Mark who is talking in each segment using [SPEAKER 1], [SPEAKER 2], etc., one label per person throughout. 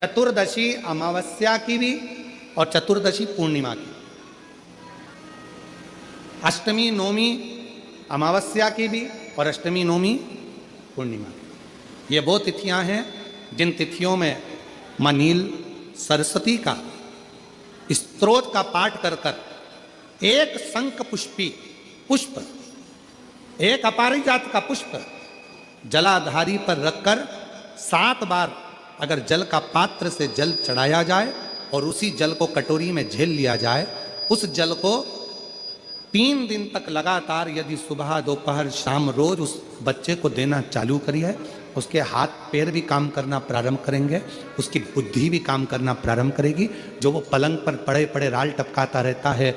[SPEAKER 1] चतुर्दशी अमावस्या की भी और चतुर्दशी पूर्णिमा की। अष्टमी नौमी अमावस्या की भी और अष्टमी नौमी पूर्णिमा की। ये वो तिथियां हैं जिन तिथियों में मां नील सरस्वती का स्तोत्र का पाठ कर कर एक शंख पुष्पी पुष्प, एक अपारिजात का पुष्प जलाधारी पर रखकर 7 बार अगर जल का पात्र से जल चढ़ाया जाए और उसी जल को कटोरी में झेल लिया जाए, उस जल को 3 दिन तक लगातार यदि सुबह दोपहर शाम रोज उस बच्चे को देना चालू करिए, उसके हाथ पैर भी काम करना प्रारंभ करेंगे, उसकी बुद्धि भी काम करना प्रारंभ करेगी। जो वो पलंग पर पड़े पड़े राल टपकाता रहता है,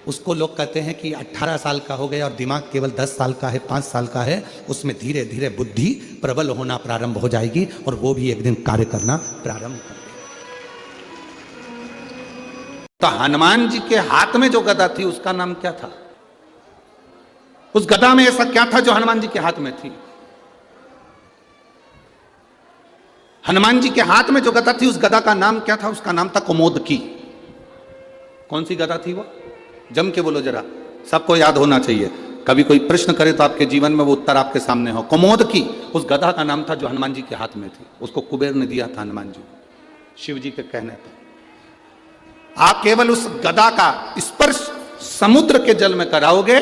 [SPEAKER 1] उसको लोग कहते हैं कि 18 साल का हो गया और दिमाग केवल 10 साल का है, 5 साल का है, उसमें धीरे धीरे बुद्धि प्रबल होना प्रारंभ हो जाएगी और वो भी एक दिन कार्य करना प्रारंभ कर देगा। तो हनुमान जी के हाथ में जो गदा थी उसका नाम क्या था? उस गदा में ऐसा क्या था जो हनुमान जी के हाथ में थी? हनुमान जी के हाथ में जो गदा थी उस गदा का नाम क्या था? उसका नाम था कुमोदकी। कौन सी गदा थी वो? जम के बोलो जरा, सबको याद होना चाहिए। कभी कोई प्रश्न करे तो आपके जीवन में वो उत्तर आपके सामने हो। कुमोदकी उस गदा का नाम था जो हनुमान जी के हाथ में थी। उसको कुबेर ने दिया था हनुमान जी को, शिव जी के कहने पर। आप केवल उस गदा का स्पर्श समुद्र के जल में कराओगे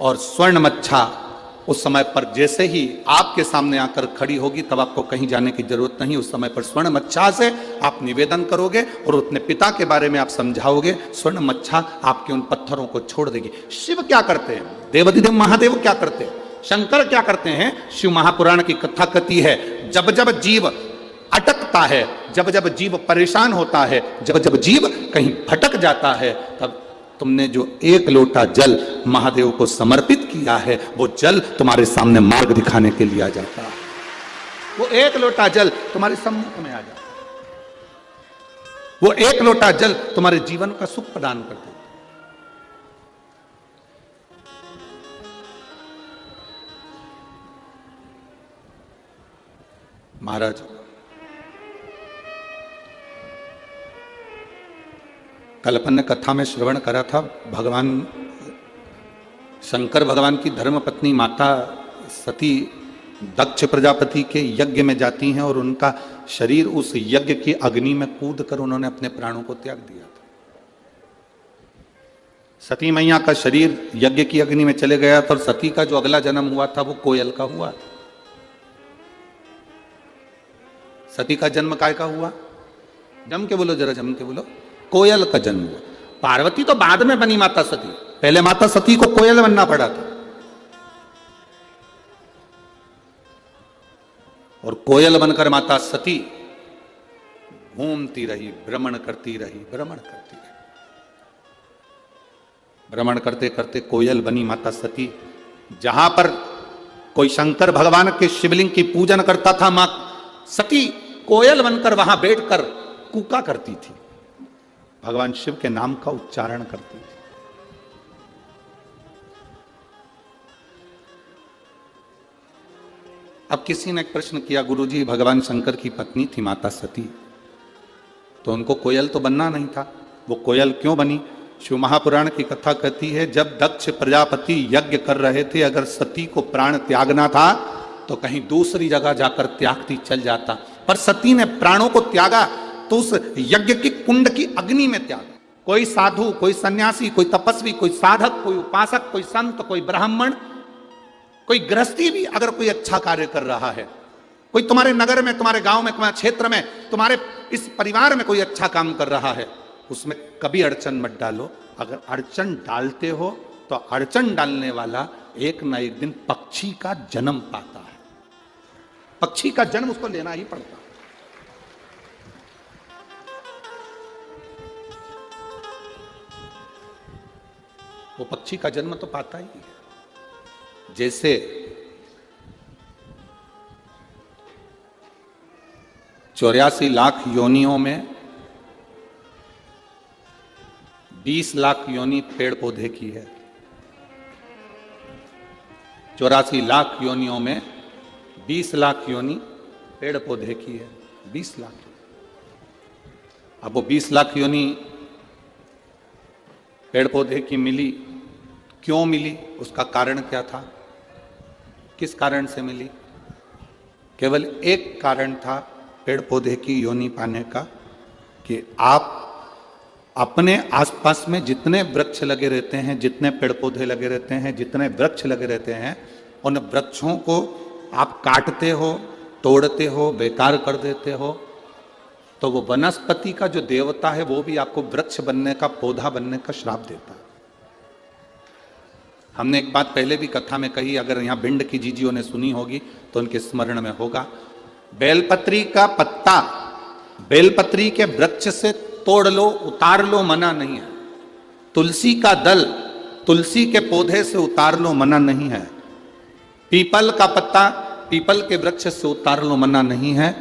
[SPEAKER 1] और स्वर्ण मच्छा उस समय पर जैसे ही आपके सामने आकर खड़ी होगी तब आपको कहीं जाने की जरूरत नहीं। उस समय पर स्वर्ण मच्छा से आप निवेदन करोगे और अपने पिता के बारे में आप समझाओगे। स्वर्ण मच्छा आपके उन पत्थरों को छोड़ देगी। शिव क्या करते हैं? देवाधिदेव महादेव क्या करते हैं? शंकर क्या करते हैं? शिव महापुराण की कथा कथी है, जब जब जीव अटकता है, जब जब जीव परेशान होता है, जब जब जीव कहीं भटक जाता है, तब तुमने जो 1 लोटा जल महादेव को समर्पित किया है, वो जल तुम्हारे सामने मार्ग दिखाने के लिए आ जाता है। वो 1 लोटा जल तुम्हारे सम्मुख में आ जाता है। वो 1 लोटा जल तुम्हारे जीवन का सुख प्रदान कर देता है। महाराज, कल अपन ने कथा में श्रवण करा था, भगवान शंकर भगवान की धर्म पत्नी माता सती दक्ष प्रजापति के यज्ञ में जाती हैं और उनका शरीर उस यज्ञ की अग्नि में कूद कर उन्होंने अपने प्राणों को त्याग दिया था। सती मैया का शरीर यज्ञ की अग्नि में चले गया था और सती का जो अगला जन्म हुआ था वो कोयल का हुआ था। सती का जन्म काय का हुआ? जम के बोलो जरा, जम के बोलो। कोयल का जन्म हुआ। पार्वती तो बाद में बनी माता सती, पहले माता सती को कोयल बनना पड़ा था। और कोयल बनकर माता सती घूमती रही, भ्रमण करती रही, भ्रमण करती रही। भ्रमण करते करते कोयल बनी माता सती। जहां पर कोई शंकर भगवान के शिवलिंग की पूजन करता था, मां सती कोयल बनकर वहां बैठकर कूका करती थी, भगवान शिव के नाम का उच्चारण करती थी। अब किसी ने प्रश्न किया, गुरुजी भगवान शंकर की पत्नी थी माता सती, तो उनको कोयल तो बनना नहीं था, वो कोयल क्यों बनी? शिव महापुराण की कथा कहती है, जब दक्ष प्रजापति यज्ञ कर रहे थे, अगर सती को प्राण त्यागना था तो कहीं दूसरी जगह जाकर त्यागती चल जाता, पर सती ने प्राणों को त्यागा तो उस यज्ञ की कुंड की अग्नि में त्याग। कोई साधु, कोई सन्यासी, कोई तपस्वी, कोई साधक, कोई उपासक, कोई संत, कोई ब्राह्मण, कोई गृहस्थी भी अगर कोई अच्छा कार्य कर रहा है, कोई तुम्हारे नगर में, तुम्हारे गांव में, तुम्हारे क्षेत्र में, तुम्हारे इस परिवार में कोई अच्छा काम कर रहा है, उसमें कभी अड़चन मत डालो। अगर अड़चन डालते हो तो अड़चन डालने वाला एक ना एक दिन पक्षी का जन्म पाता है। पक्षी का जन्म उसको लेना ही पड़ता है। वो पक्षी का जन्म तो पाता ही है। जैसे चौरासी लाख योनियों में 20 लाख योनि पेड़ पौधे की है। 84 लाख योनियों में 20 लाख योनि पेड़ पौधे की है। 20 लाख। अब वो 20 लाख योनि पेड़ पौधे की मिली, क्यों मिली, उसका कारण क्या था, किस कारण से मिली? केवल एक कारण था पेड़ पौधे की योनि पाने का, कि आप अपने आसपास में जितने वृक्ष लगे रहते हैं, जितने पेड़ पौधे लगे रहते हैं, जितने वृक्ष लगे रहते हैं, उन वृक्षों को आप काटते हो, तोड़ते हो, बेकार कर देते हो, तो वो वनस्पति का जो देवता है वो भी आपको वृक्ष बनने का, पौधा बनने का श्राप देता है। हमने एक बात पहले भी कथा में कही, अगर यहाँ भिंड की जीजियों ने सुनी होगी तो उनके स्मरण में होगा। बेलपत्री का पत्ता बेलपत्री के वृक्ष से तोड़ लो, उतार लो, मना नहीं है। तुलसी का दल तुलसी के पौधे से उतार लो, मना नहीं है। पीपल का पत्ता पीपल के वृक्ष से उतार लो, मना नहीं है।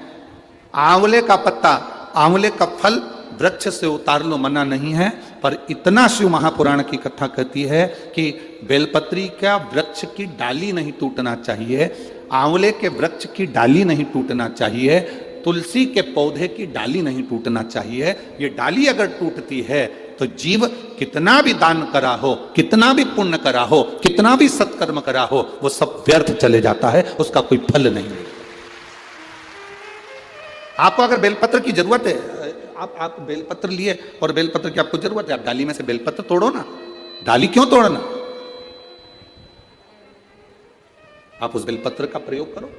[SPEAKER 1] आंवले का पत्ता आंवले का फल वृक्ष से उतार लो, मना नहीं है। पर इतना शिव महापुराण की कथा कहती है कि बेलपत्री का वृक्ष की डाली नहीं टूटना चाहिए, आंवले के वृक्ष की डाली नहीं टूटना चाहिए, तुलसी के पौधे की डाली नहीं टूटना चाहिए। ये डाली अगर टूटती है तो जीव कितना भी दान करा हो, कितना भी पुण्य करा हो, कितना भी सत्कर्म करा हो, वो सब व्यर्थ चले जाता है, उसका कोई फल नहीं है। आपको अगर बेलपत्र की जरूरत है, आप बेलपत्र लिए और बेलपत्र की आपको जरूरत है, आप डाली में से बेलपत्र तोड़ो ना, डाली क्यों तोड़ना, आप उस बेलपत्र का प्रयोग करो।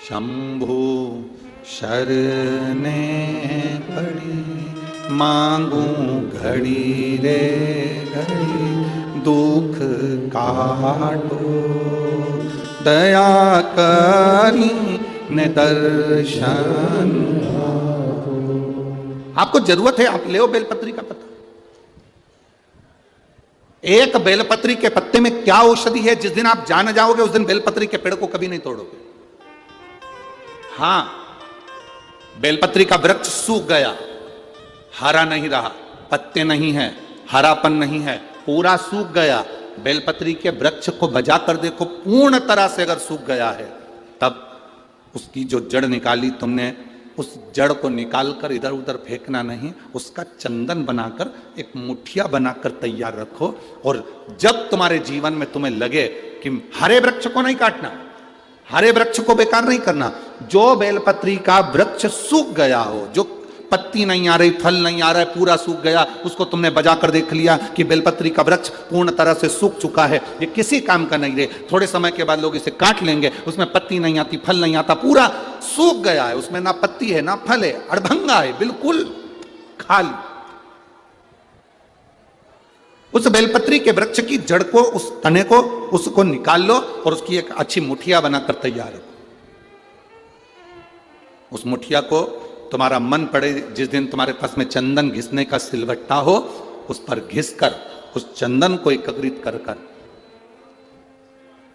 [SPEAKER 1] शंभु शरणे पड़ी मांगू घड़ी रे घड़ी, दुख काटो दया करी ने दर्शन। आपको जरूरत है, आप ले बेलपत्री का पत्ता। एक बेलपत्री के पत्ते में क्या औषधि है, जिस दिन आप जान जाओगे उस दिन बेलपत्री के पेड़ को कभी नहीं तोड़ोगे। हां, बेलपत्री का वृक्ष सूख गया, हरा नहीं रहा, पत्ते नहीं है, हरापन नहीं है, पूरा सूख गया। बेलपत्री के वृक्ष को बजा कर देखो, पूर्ण तरह से अगर सूख गया है, तब उसकी जो जड़ निकाली तुमने, उस जड़ को निकालकर इधर उधर फेंकना नहीं, उसका चंदन बनाकर एक मुठिया बनाकर तैयार रखो। और जब तुम्हारे जीवन में तुम्हें लगे कि हरे वृक्ष को नहीं काटना, हरे वृक्ष को बेकार नहीं करना, जो बेलपत्री का वृक्ष सूख गया हो, जो पत्ती नहीं आ रही, फल नहीं आ रहा है, पूरा सूख गया, उसको तुमने बजा कर देख लिया कि बेलपत्री का वृक्ष पूर्ण तरह से सूख चुका है, ये किसी काम का नहीं रहे, थोड़े समय के बाद लोग इसे काट लेंगे, उसमें पत्ती नहीं आती, फल नहीं आता, पूरा सूख गया है, उसमें ना पत्ती है ना फल है, अड़भंगा है, बिल्कुल खाली। उस बेलपत्री के वृक्ष की जड़ को, उस तने को, उसको निकाल लो और उसकी एक अच्छी मुठिया बनाकर तैयार रखो। उस मुठिया को तुम्हारा मन पड़े, जिस दिन तुम्हारे पास में चंदन घिसने का सिलवट्टा हो, उस पर घिसकर उस चंदन को एकत्रित कर कर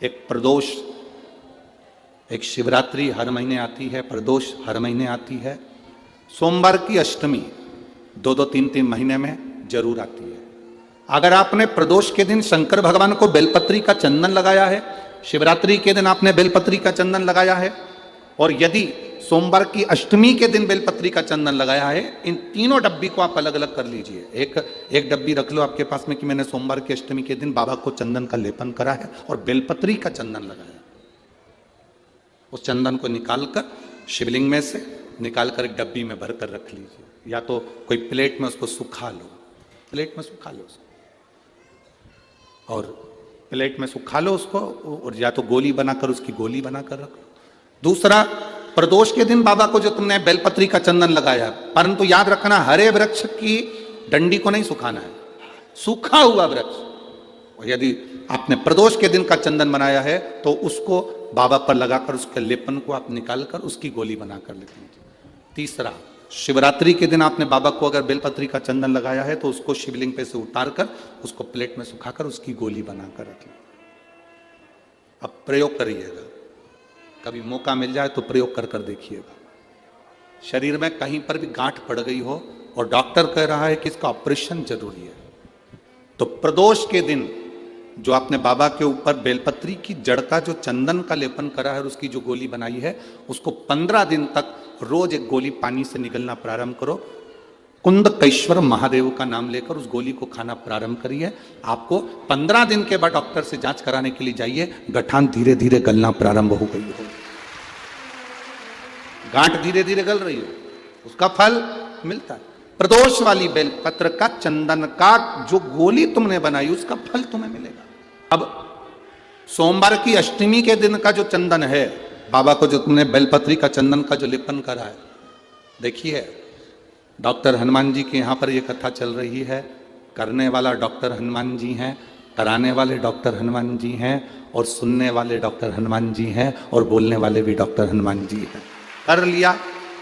[SPEAKER 1] एक प्रदोष, एक शिवरात्रि हर महीने आती है, प्रदोष हर महीने आती है, सोमवार की अष्टमी 2-3 महीने में जरूर आती है। अगर आपने प्रदोष के दिन शंकर भगवान को बेलपत्री का चंदन लगाया है, शिवरात्रि के दिन आपने बेलपत्री का चंदन लगाया है, और यदि सोमवार की अष्टमी के दिन बेलपत्री का चंदन लगाया है, इन तीनों डब्बी को आप अलग अलग कर लीजिए। एक डब्बी रख लो आपके पास में कि मैंने सोमवार की अष्टमी के दिन बाबा को चंदन का लेपन करा है और बेलपत्री का चंदन लगाया। उस चंदन को निकालकर शिवलिंग में से निकालकर एक डब्बी में भरकर रख लीजिए, या तो कोई प्लेट में उसको सुखा लो, प्लेट में सुखा लो उसको, और प्लेट में सुखा लो उसको, और या तो गोली बनाकर उसकी गोली बनाकर रख लो। दूसरा, प्रदोष के दिन बाबा को जो तुमने बेलपत्री का चंदन लगाया है, परंतु याद रखना हरे वृक्ष की डंडी को नहीं सुखाना है, सूखा हुआ वृक्ष। और यदि आपने प्रदोष के दिन का चंदन बनाया है तो उसको बाबा पर लगाकर उसके लेपन को आप निकालकर उसकी गोली बनाकर ले लीजिए। तीसरा, शिवरात्रि के दिन आपने बाबा को अगर बेलपत्री का चंदन लगाया है तो उसको शिवलिंग पे से उतार कर उसको प्लेट में सुखाकर उसकी गोली बनाकर रखें। अब प्रयोग करिएगा, कभी मौका मिल जाए तो प्रयोग कर कर देखिएगा। शरीर में कहीं पर भी गांठ पड़ गई हो और डॉक्टर कह रहा है कि इसका ऑपरेशन जरूरी है, तो प्रदोष के दिन जो आपने बाबा के ऊपर बेलपत्री की जड़ का जो चंदन का लेपन करा है और उसकी जो गोली बनाई है, उसको 15 दिन तक रोज एक गोली पानी से निकलना प्रारंभ करो। कुंदकेश्वर महादेव का नाम लेकर उस गोली को खाना प्रारंभ करिए। आपको 15 दिन के बाद डॉक्टर से जांच कराने के लिए जाइए, गठान धीरे धीरे गलना प्रारंभ हो गई हो, गांठ धीरे धीरे गल रही हो, उसका फल मिलता है। प्रदोष वाली बेलपत्र का, चंदन का जो गोली तुमने बनाई उसका फल तुम्हें मिलेगा। अब सोमवार की अष्टमी के दिन का जो चंदन है, बाबा को जो तुमने बेलपत्री का चंदन का जो लेपन करा है, देखिए डॉक्टर हनुमान जी के यहाँ पर ये कथा चल रही है। करने वाला डॉक्टर हनुमान जी हैं, कराने वाले डॉक्टर हनुमान जी हैं, और सुनने वाले डॉक्टर हनुमान जी हैं, और बोलने वाले भी डॉक्टर हनुमान जी हैं। कर लिया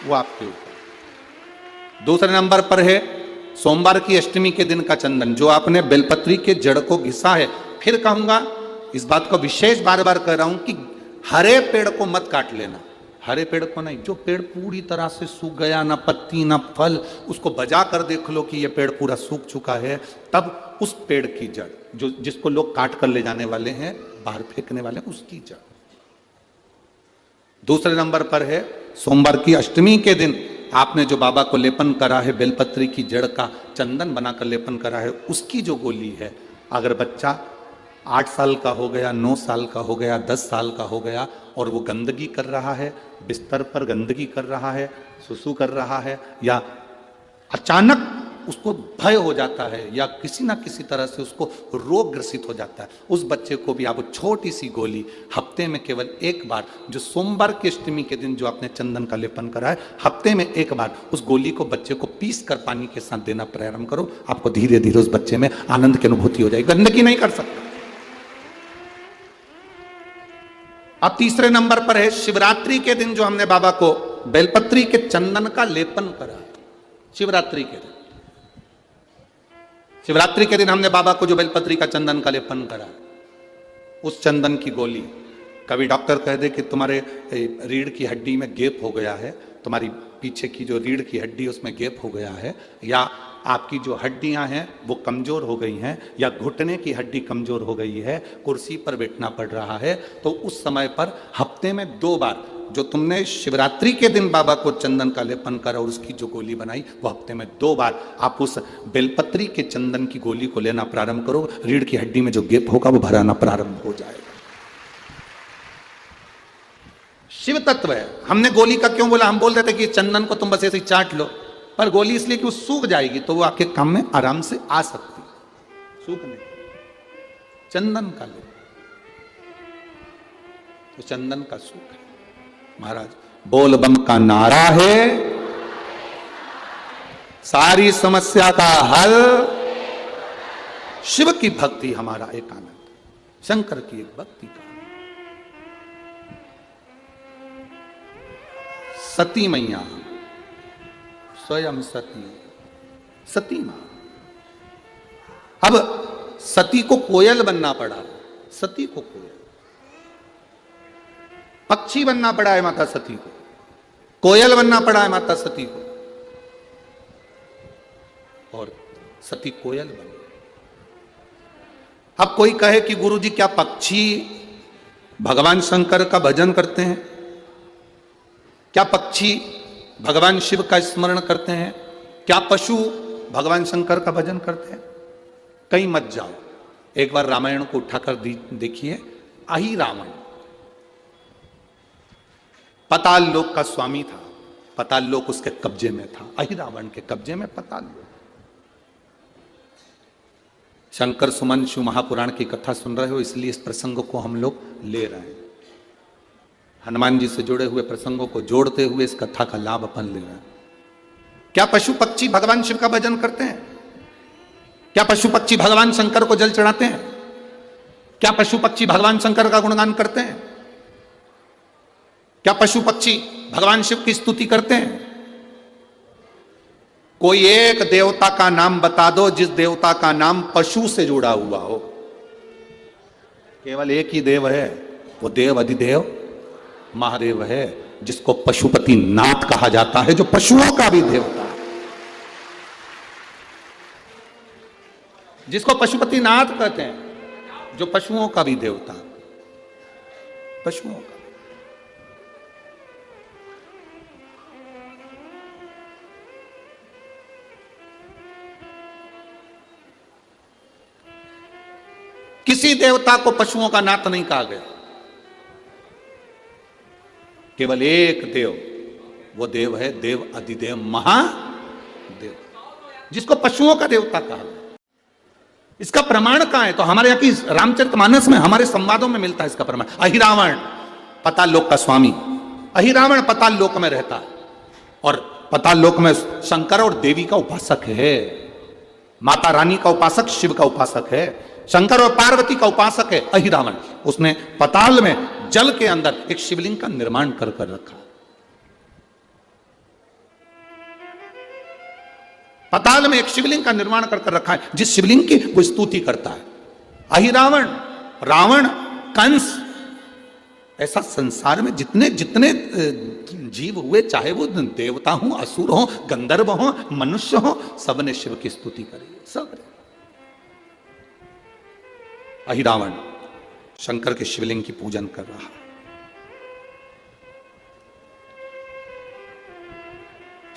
[SPEAKER 1] वो आपके ऊपर। दूसरे नंबर पर है सोमवार की अष्टमी के दिन का चंदन, जो आपने बेलपत्री के जड़ को घिसा है। फिर कहूंगा, इस बात को विशेष बार बार कह रहा हूं कि हरे पेड़ को मत काट लेना, हरे पेड़ को नहीं। जो पेड़ पूरी तरह से सूख गया, ना पत्ती ना फल, उसको बजा कर देख लो कि यह पेड़ पूरा सूख चुका है, तब उस पेड़ की जड़, जो जिसको लोग काट कर ले जाने वाले हैं, बाहर फेंकने वाले हैं, उसकी जड़। दूसरे नंबर पर है सोमवार की अष्टमी के दिन आपने जो बाबा को लेपन करा है, बेलपत्री की जड़ का चंदन बनाकर लेपन करा है, उसकी जो गोली है। अगर बच्चा 8 साल का हो गया, 9 साल का हो गया, 10 साल का हो गया, और वो गंदगी कर रहा है, बिस्तर पर गंदगी कर रहा है, सुसु कर रहा है, या अचानक उसको भय हो जाता है, या किसी ना किसी तरह से उसको रोग ग्रसित हो जाता है, उस बच्चे को भी आप छोटी सी गोली हफ्ते में केवल एक बार, जो सोमवार की अष्टमी के दिन जो आपने चंदन का लेपन करा है, हफ्ते में एक बार उस गोली को बच्चे को पीस कर पानी के साथ देना प्रारंभ करो। आपको धीरे धीरे उस बच्चे में आनंद की अनुभूति हो जाएगी, गंदगी नहीं कर सकता। अब तीसरे नंबर पर है शिवरात्रि के दिन जो हमने बाबा को बेलपत्री के चंदन का लेपन करा। शिवरात्रि के दिन, शिवरात्रि के दिन हमने बाबा को जो बेलपत्री का चंदन का लेपन करा, उस चंदन की गोली, कभी डॉक्टर कह दे कि तुम्हारे रीढ़ की हड्डी में गैप हो गया है, तुम्हारी पीछे की जो रीढ़ की हड्डी उसमें गैप हो गया है, या आपकी जो हड्डियां हैं वो कमजोर हो गई हैं, या घुटने की हड्डी कमजोर हो गई है, कुर्सी पर बैठना पड़ रहा है, तो उस समय पर हफ्ते में 2 बार जो तुमने शिवरात्रि के दिन बाबा को चंदन का लेपन करा और उसकी जो गोली बनाई, वो हफ्ते में 2 बार आप उस बेलपत्री के चंदन की गोली को लेना प्रारंभ करो। रीढ़ की हड्डी में जो गैप होगा वो भराना प्रारंभ हो जाएगा। शिव तत्व है। हमने गोली का क्यों बोला? हम बोल रहे थे कि चंदन को तुम बस ऐसे ही चाट लो, पर गोली इसलिए कि वो सूख जाएगी, तो वो आपके काम में आराम से आ सकती है। सूख नहीं, चंदन का लो, तो चंदन का सूख है। महाराज बोल बम का नारा है, सारी समस्या का हल, शिव की भक्ति हमारा एक आनंद, शंकर की एक भक्ति का। सती मैया स्वयं सती, सती मां। अब सती को कोयल बनना पड़ा, सती को कोयल, पक्षी बनना पड़ा है माता सती को, कोयल बनना पड़ा है माता सती को, और सती कोयल बन गई। अब कोई कहे कि गुरुजी क्या पक्षी भगवान शंकर का भजन करते हैं? क्या पक्षी भगवान शिव का स्मरण करते हैं? क्या पशु भगवान शंकर का भजन करते हैं? कहीं मत जाओ, एक बार रामायण को उठाकर देखिए। अहि रावण पाताल लोक का स्वामी था, पाताल लोक उसके कब्जे में था, अहि रावण के कब्जे में पाताल लोक। शंकर सुमन शिव महापुराण की कथा सुन रहे हो, इसलिए इस प्रसंग को हम लोग ले रहे हैं। हनुमान जी से जुड़े हुए प्रसंगों को जोड़ते हुए इस कथा का लाभ अपन ले रहे हैं। क्या पशु पक्षी भगवान शिव का भजन करते हैं? क्या पशु पक्षी भगवान शंकर को जल चढ़ाते हैं? क्या पशु पक्षी भगवान शंकर का गुणगान करते हैं? क्या पशु पक्षी भगवान शिव की स्तुति करते हैं? कोई एक देवता का नाम बता दो जिस देवता का नाम पशु से जुड़ा हुआ हो। केवल एक ही देव है, वो देव अधिदेव महादेव है, जिसको पशुपति नाथ कहा जाता है, जो पशुओं का भी देवता है, जिसको पशुपति नाथ कहते हैं, जो पशुओं का भी देवता, पशुओं का। किसी देवता को पशुओं का नाथ नहीं कहा गया। केवल एक देव, वो देव है देव अधिदेव महादेव, जिसको पशुओं का देवता कहा गया। इसका प्रमाण कहां है? तो हमारे यहां की रामचरितमानस में, हमारे संवादों में मिलता है इसका प्रमाण। अहिरावण पाताल लोक का स्वामी, अहिरावण पाताल लोक में रहता है और पाताल लोक में शंकर और देवी का उपासक है। माता रानी का उपासक, शिव का उपासक है, शंकर और पार्वती का उपासक है अहिरावण। उसने पाताल में जल के अंदर एक शिवलिंग का निर्माण कर रखा। पाताल में एक शिवलिंग का निर्माण कर रखा है, जिस शिवलिंग की वो स्तुति करता है। अहिरावण, रावण, कंस, ऐसा संसार में जितने जितने जीव हुए, चाहे वो देवता हो, असुर हो, गंधर्व हो, मनुष्य हो, सबने शिव की स्तुति करी, सब। अहिरावण शंकर के शिवलिंग की पूजन कर रहा है।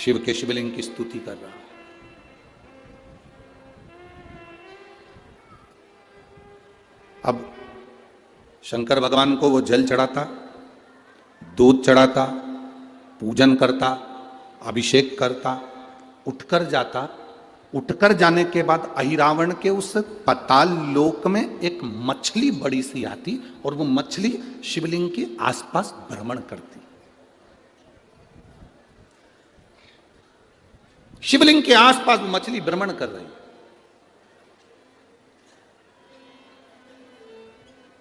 [SPEAKER 1] शिव के शिवलिंग की स्तुति कर रहा है। अब शंकर भगवान को वो जल चढ़ाता, दूध चढ़ाता, पूजन करता, अभिषेक करता, उठकर जाता। उठकर जाने के बाद अहिरावण के उस पाताल लोक में एक मछली बड़ी सी आती और वो मछली शिवलिंग के आसपास भ्रमण करती। शिवलिंग के आसपास वो मछली भ्रमण कर रही।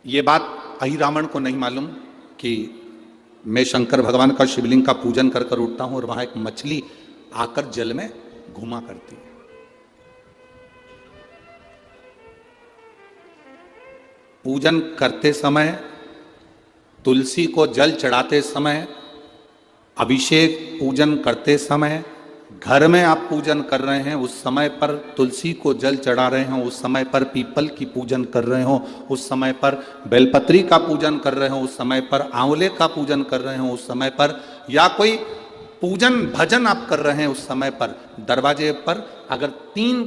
[SPEAKER 1] ये बात अहिरावण को नहीं मालूम कि मैं शंकर भगवान का शिवलिंग का पूजन कर कर उठता हूं और वहां एक मछली आकर जल में घुमा करती है। पूजन करते समय, तुलसी को जल चढ़ाते समय, अभिषेक पूजन करते समय, घर में आप पूजन कर रहे हैं उस समय पर तुलसी को जल चढ़ा रहे हो, उस समय पर पीपल की पूजन कर रहे हो, उस समय पर बेलपत्री का पूजन कर रहे हो, उस समय पर आंवले का पूजन कर रहे हो, उस समय पर या कोई पूजन भजन आप कर रहे हैं, उस समय पर दरवाजे पर अगर 3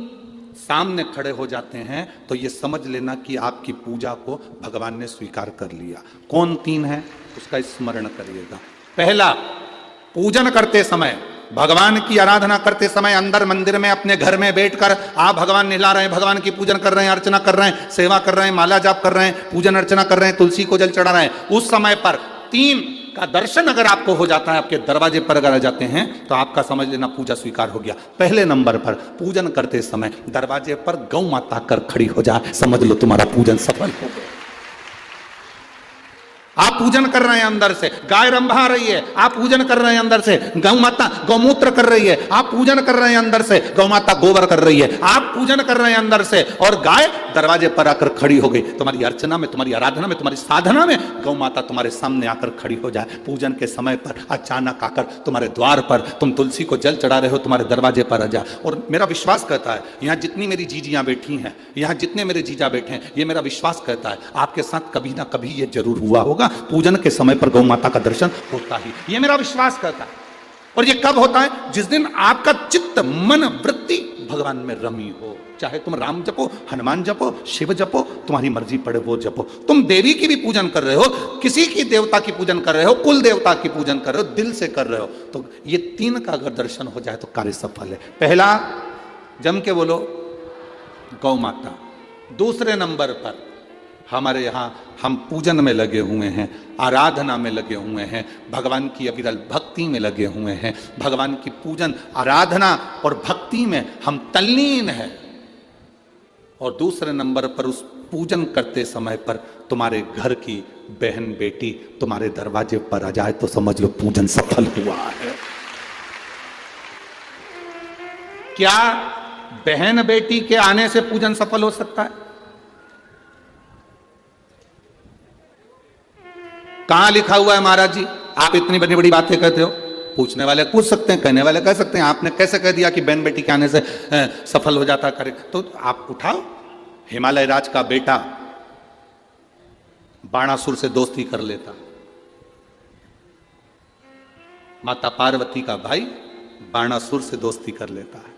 [SPEAKER 1] सामने खड़े हो जाते हैं तो ये समझ लेना कि आपकी पूजा को भगवान ने स्वीकार कर लिया। कौन 3 है उसका स्मरण करिएगा। पहला, पूजन करते समय, भगवान की आराधना करते समय अंदर मंदिर में अपने घर में बैठकर आप भगवान नहला रहे हैं, भगवान की पूजन कर रहे हैं, अर्चना कर रहे हैं, सेवा कर रहे हैं, माला जाप कर रहे हैं, पूजन अर्चना कर रहे हैं, तुलसी को जल चढ़ा रहे हैं, उस समय पर 3 का दर्शन अगर आपको हो जाता है, आपके दरवाजे पर अगर आ जाते हैं तो आपका समझ लेना पूजा स्वीकार हो गया। पहले नंबर पर पूजन करते समय दरवाजे पर गौ माता कर खड़ी हो जाए, समझ लो तुम्हारा पूजन सफल हो गया। आप पूजन कर रहे हैं अंदर से, गाय रंभा रही है, आप पूजन कर रहे हैं अंदर से, गौ माता गौमूत्र कर रही है, आप पूजन कर रहे हैं अंदर से, गौ माता गोबर कर रही है, आप पूजन कर रहे हैं अंदर से और गाय दरवाजे पर आकर खड़ी हो गई। तुम्हारी अर्चना में, तुम्हारी आराधना में, तुम्हारी साधना में गौ माता तुम्हारे सामने आकर खड़ी हो जाए। पूजन के समय पर अचानक आकर तुम्हारे द्वार पर, तुम तुलसी को जल चढ़ा रहे हो, तुम्हारे दरवाजे पर आ जाए। और मेरा विश्वास कहता है, यहाँ जितनी मेरी जीजियां बैठी हैं, यहाँ जितने मेरे जीजा बैठे हैं, ये मेरा विश्वास कहता है आपके साथ कभी ना कभी ये जरूर हुआ होगा, पूजन के समय पर गौ माता का दर्शन होता ही, ये मेरा विश्वास कहता है। और ये कब होता है? जिस दिन आपका चित्त, मन, वृत्ति भगवान में रमी हो। चाहे तुम राम जपो, हनुमान जपो, शिव जपो, तुम्हारी मर्जी पड़े वो जपो। तुम देवी की भी पूजन कर रहे हो, किसी की देवता की पूजन कर रहे हो, कुल देवता की पूजन कर रहे हो, दिल से कर रहे हो, तो ये 3 का अगर दर्शन हो जाए तो कार्य सफल है। पहला, जम के बोलो गौ माता। दूसरे नंबर पर हमारे यहाँ हम पूजन में लगे हुए हैं, आराधना में लगे हुए हैं, भगवान की अविरल भक्ति में लगे हुए हैं, भगवान की पूजन, आराधना और भक्ति में हम तल्लीन हैं। और दूसरे नंबर पर उस पूजन करते समय पर तुम्हारे घर की बहन बेटी तुम्हारे दरवाजे पर आ जाए तो समझ लो पूजन सफल हुआ है। क्या बहन बेटी के आने से पूजन सफल हो सकता है? कहां लिखा हुआ है महाराज जी? आप इतनी बड़ी बड़ी बातें कहते हो। पूछने वाले पूछ सकते हैं, कहने वाले कह सकते हैं, आपने कैसे कह दिया कि बहन बेटी के आने से सफल हो जाता करे? तो आप उठाओ, हिमालय राज का बेटा बाणासुर से दोस्ती कर लेता, माता पार्वती का भाई बाणासुर से दोस्ती कर लेता है,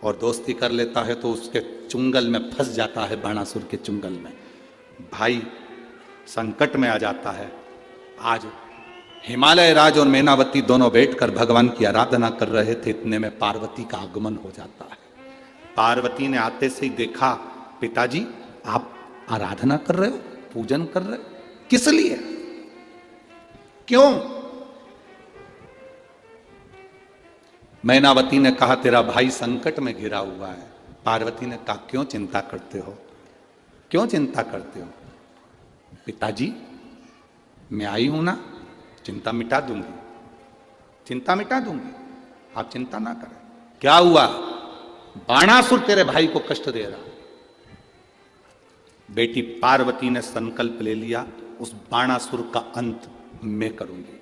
[SPEAKER 1] और दोस्ती कर लेता है तो उसके चुंगल में फंस जाता है, बाणासुर के चुंगल में। भाई संकट में आ जाता है। आज हिमालय राज और मैनावती दोनों बैठकर भगवान की आराधना कर रहे थे, इतने में पार्वती का आगमन हो जाता है। पार्वती ने आते से ही देखा, पिताजी आप आराधना कर रहे हो, पूजन कर रहे हो, किस लिए, क्यों? मैनावती ने कहा तेरा भाई संकट में घिरा हुआ है। पार्वती ने कहा क्यों चिंता करते हो, क्यों चिंता करते हो? पिताजी मैं आई हूं ना, चिंता मिटा दूंगी, चिंता मिटा दूंगी, आप चिंता ना करें। क्या हुआ? बाणासुर तेरे भाई को कष्ट दे रहा। बेटी पार्वती ने संकल्प ले लिया, उस बाणासुर का अंत मैं करूंगी।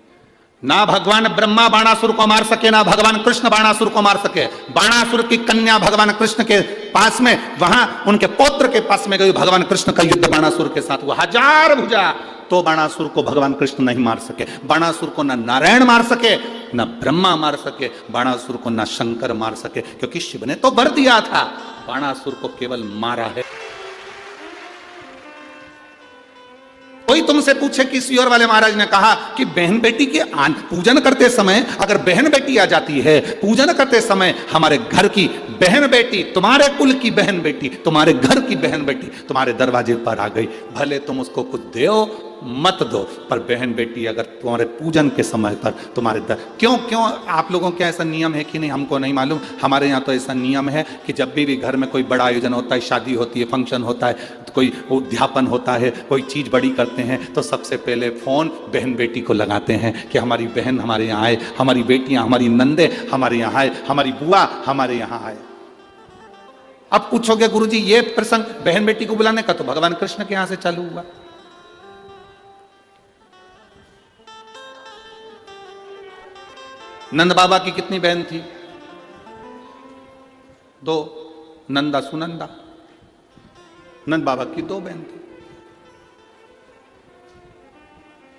[SPEAKER 1] ना भगवान ब्रह्मा बाणासुर को मार सके, ना भगवान कृष्ण बाणासुर को मार सके। बाणासुर की कन्या भगवान कृष्ण के पास में, वहां उनके पौत्र के पास में गई, भगवान कृष्ण का युद्ध बाणासुर के साथ हुआ, 1000 भुजा, तो बाणासुर को भगवान कृष्ण नहीं मार सके। बाणासुर को ना नारायण मार सके, ना ब्रह्मा मार सके, बाणासुर को ना शंकर मार सके, क्योंकि शिव ने तो वर दिया था, बाणासुर को केवल मारा है। कोई तुमसे पूछे कि सियोर वाले महाराज ने कहा कि बहन बेटी के पूजन करते समय अगर बहन बेटी आ जाती है, पूजन करते समय हमारे घर की बहन बेटी, तुम्हारे कुल की बहन बेटी, तुम्हारे घर की बहन बेटी तुम्हारे दरवाजे पर आ गई, भले तुम उसको कुछ दो मत दो, पर बहन बेटी अगर तुम्हारे पूजन के समय पर तुम्हारे क्यों आप लोगों के ऐसा नियम है कि नहीं हमको नहीं मालूम। हमारे यहाँ तो ऐसा नियम है कि जब भी घर में कोई बड़ा आयोजन होता है, शादी होती है, फंक्शन होता है, कोई उद्यापन होता है, कोई चीज बड़ी करते हैं, तो सबसे पहले फोन बहन बेटी को लगाते हैं कि हमारी बहन हमारे यहाँ आए, हमारी बेटियां, हमारी नंदे हमारे यहाँ आए, हमारी बुआ हमारे यहाँ आए। अब पूछोगे गुरुजी ये प्रसंग बहन बेटी को बुलाने का तो भगवान कृष्ण के यहां से चालू हुआ। नंद बाबा की कितनी बहन थी? 2, नंदा सुनंदा। नंद बाबा की 2 बहन थी।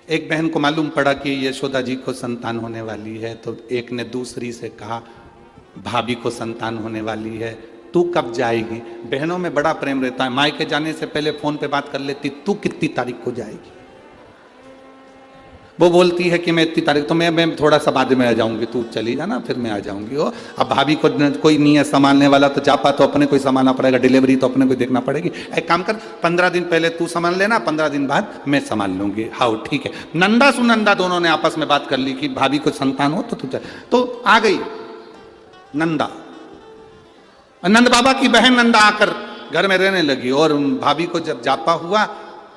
[SPEAKER 1] एक बहन को मालूम पड़ा कि यशोदा जी को संतान होने वाली है, तो एक ने दूसरी से कहा भाभी को संतान होने वाली है, तू कब जाएगी? बहनों में बड़ा प्रेम रहता है, मायके जाने से पहले फोन पे बात कर लेती, तू कितनी तारीख को जाएगी? वो बोलती है कि मैं इतनी तारीख, तो मैं थोड़ा सा बाद में आ जाऊंगी, तू चली जाना फिर मैं आ जाऊंगी। वो अब भाभी को कोई नहीं है संभालने वाला, तो जापा तो अपने को संभालना पड़ेगा, डिलीवरी तो अपने को देखना पड़ेगी। एक काम कर, 15 दिन पहले तू संभाल लेना, 15 दिन बाद मैं संभाल लूंगी। हाँ ठीक है। नंदा सुनंदा दोनों ने आपस में बात कर ली कि भाभी को संतान हो तो तू चल। तो आ गई नंदा, नंद बाबा की बहन नंदा आकर घर में रहने लगी, और भाभी को जब जापा हुआ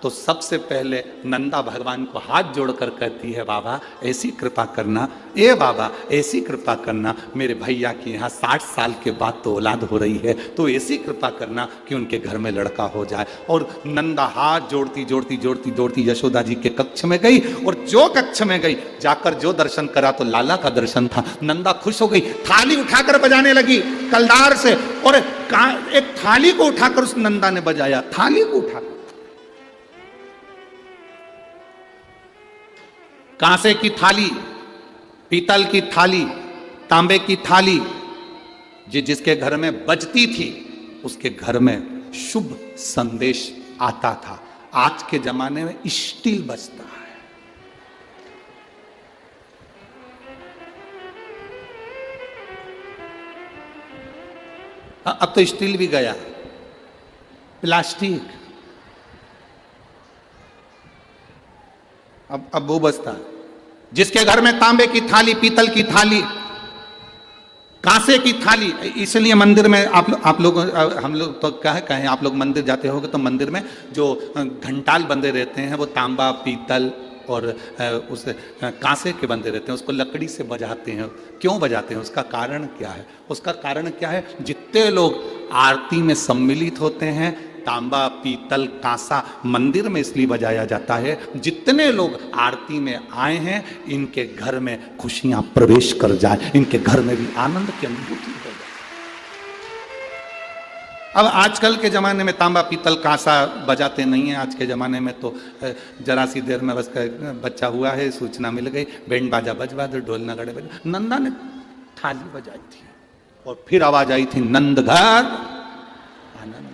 [SPEAKER 1] तो सबसे पहले नंदा भगवान को हाथ जोड़कर कहती है, बाबा ऐसी कृपा करना, ए बाबा ऐसी कृपा करना, मेरे भैया के यहाँ 60 साल के बाद तो औलाद हो रही है, तो ऐसी कृपा करना कि उनके घर में लड़का हो जाए। और नंदा हाथ जोड़ती जोड़ती जोड़ती जोड़ती यशोदा जी के कक्ष में गई, और जो कक्ष में गई जाकर जो दर्शन करा तो लाला का दर्शन था। नंदा खुश हो गई, थाली उठाकर बजाने लगी कलदार से, और एक थाली को उठाकर उस नंदा ने बजाया, थाली को उठाकर, कांसे की थाली, पीतल की थाली, तांबे की थाली, जिसके घर में बजती थी उसके घर में शुभ संदेश आता था। आज के जमाने में स्टील बजता है। अब तो स्टील भी गया, प्लास्टिक, अब वो बजता है। जिसके घर में तांबे की थाली, पीतल की थाली, कांसे की थाली, इसलिए मंदिर में आप लोग, हम लोग तो क्या है कहें, आप लोग मंदिर जाते होगे तो मंदिर में जो घंटाल बंधे रहते हैं वो तांबा, पीतल और उस कांसे के बंधे रहते हैं, उसको लकड़ी से बजाते हैं। क्यों बजाते हैं? उसका कारण क्या है? उसका कारण क्या है? जितने लोग आरती में सम्मिलित होते हैं, तांबा, पीतल, कांसा मंदिर में इसलिए बजाया जाता है, जितने लोग आरती में आए हैं इनके घर में खुशियां प्रवेश कर जाए, इनके घर में भी आनंद की अनुभूति हो जाए। अब आजकल के ज़माने में तांबा, पीतल, कांसा बजाते नहीं हैं। आज के ज़माने में तो जरा सी देर में बस बच्चा हुआ है, सूचना मिल गई, बैंड बाजा बजवा दो, ढोल नगाड़े बजा। नंदा ने थाली बजाई थी और फिर आवाज आई थी, नंद घर आनंद,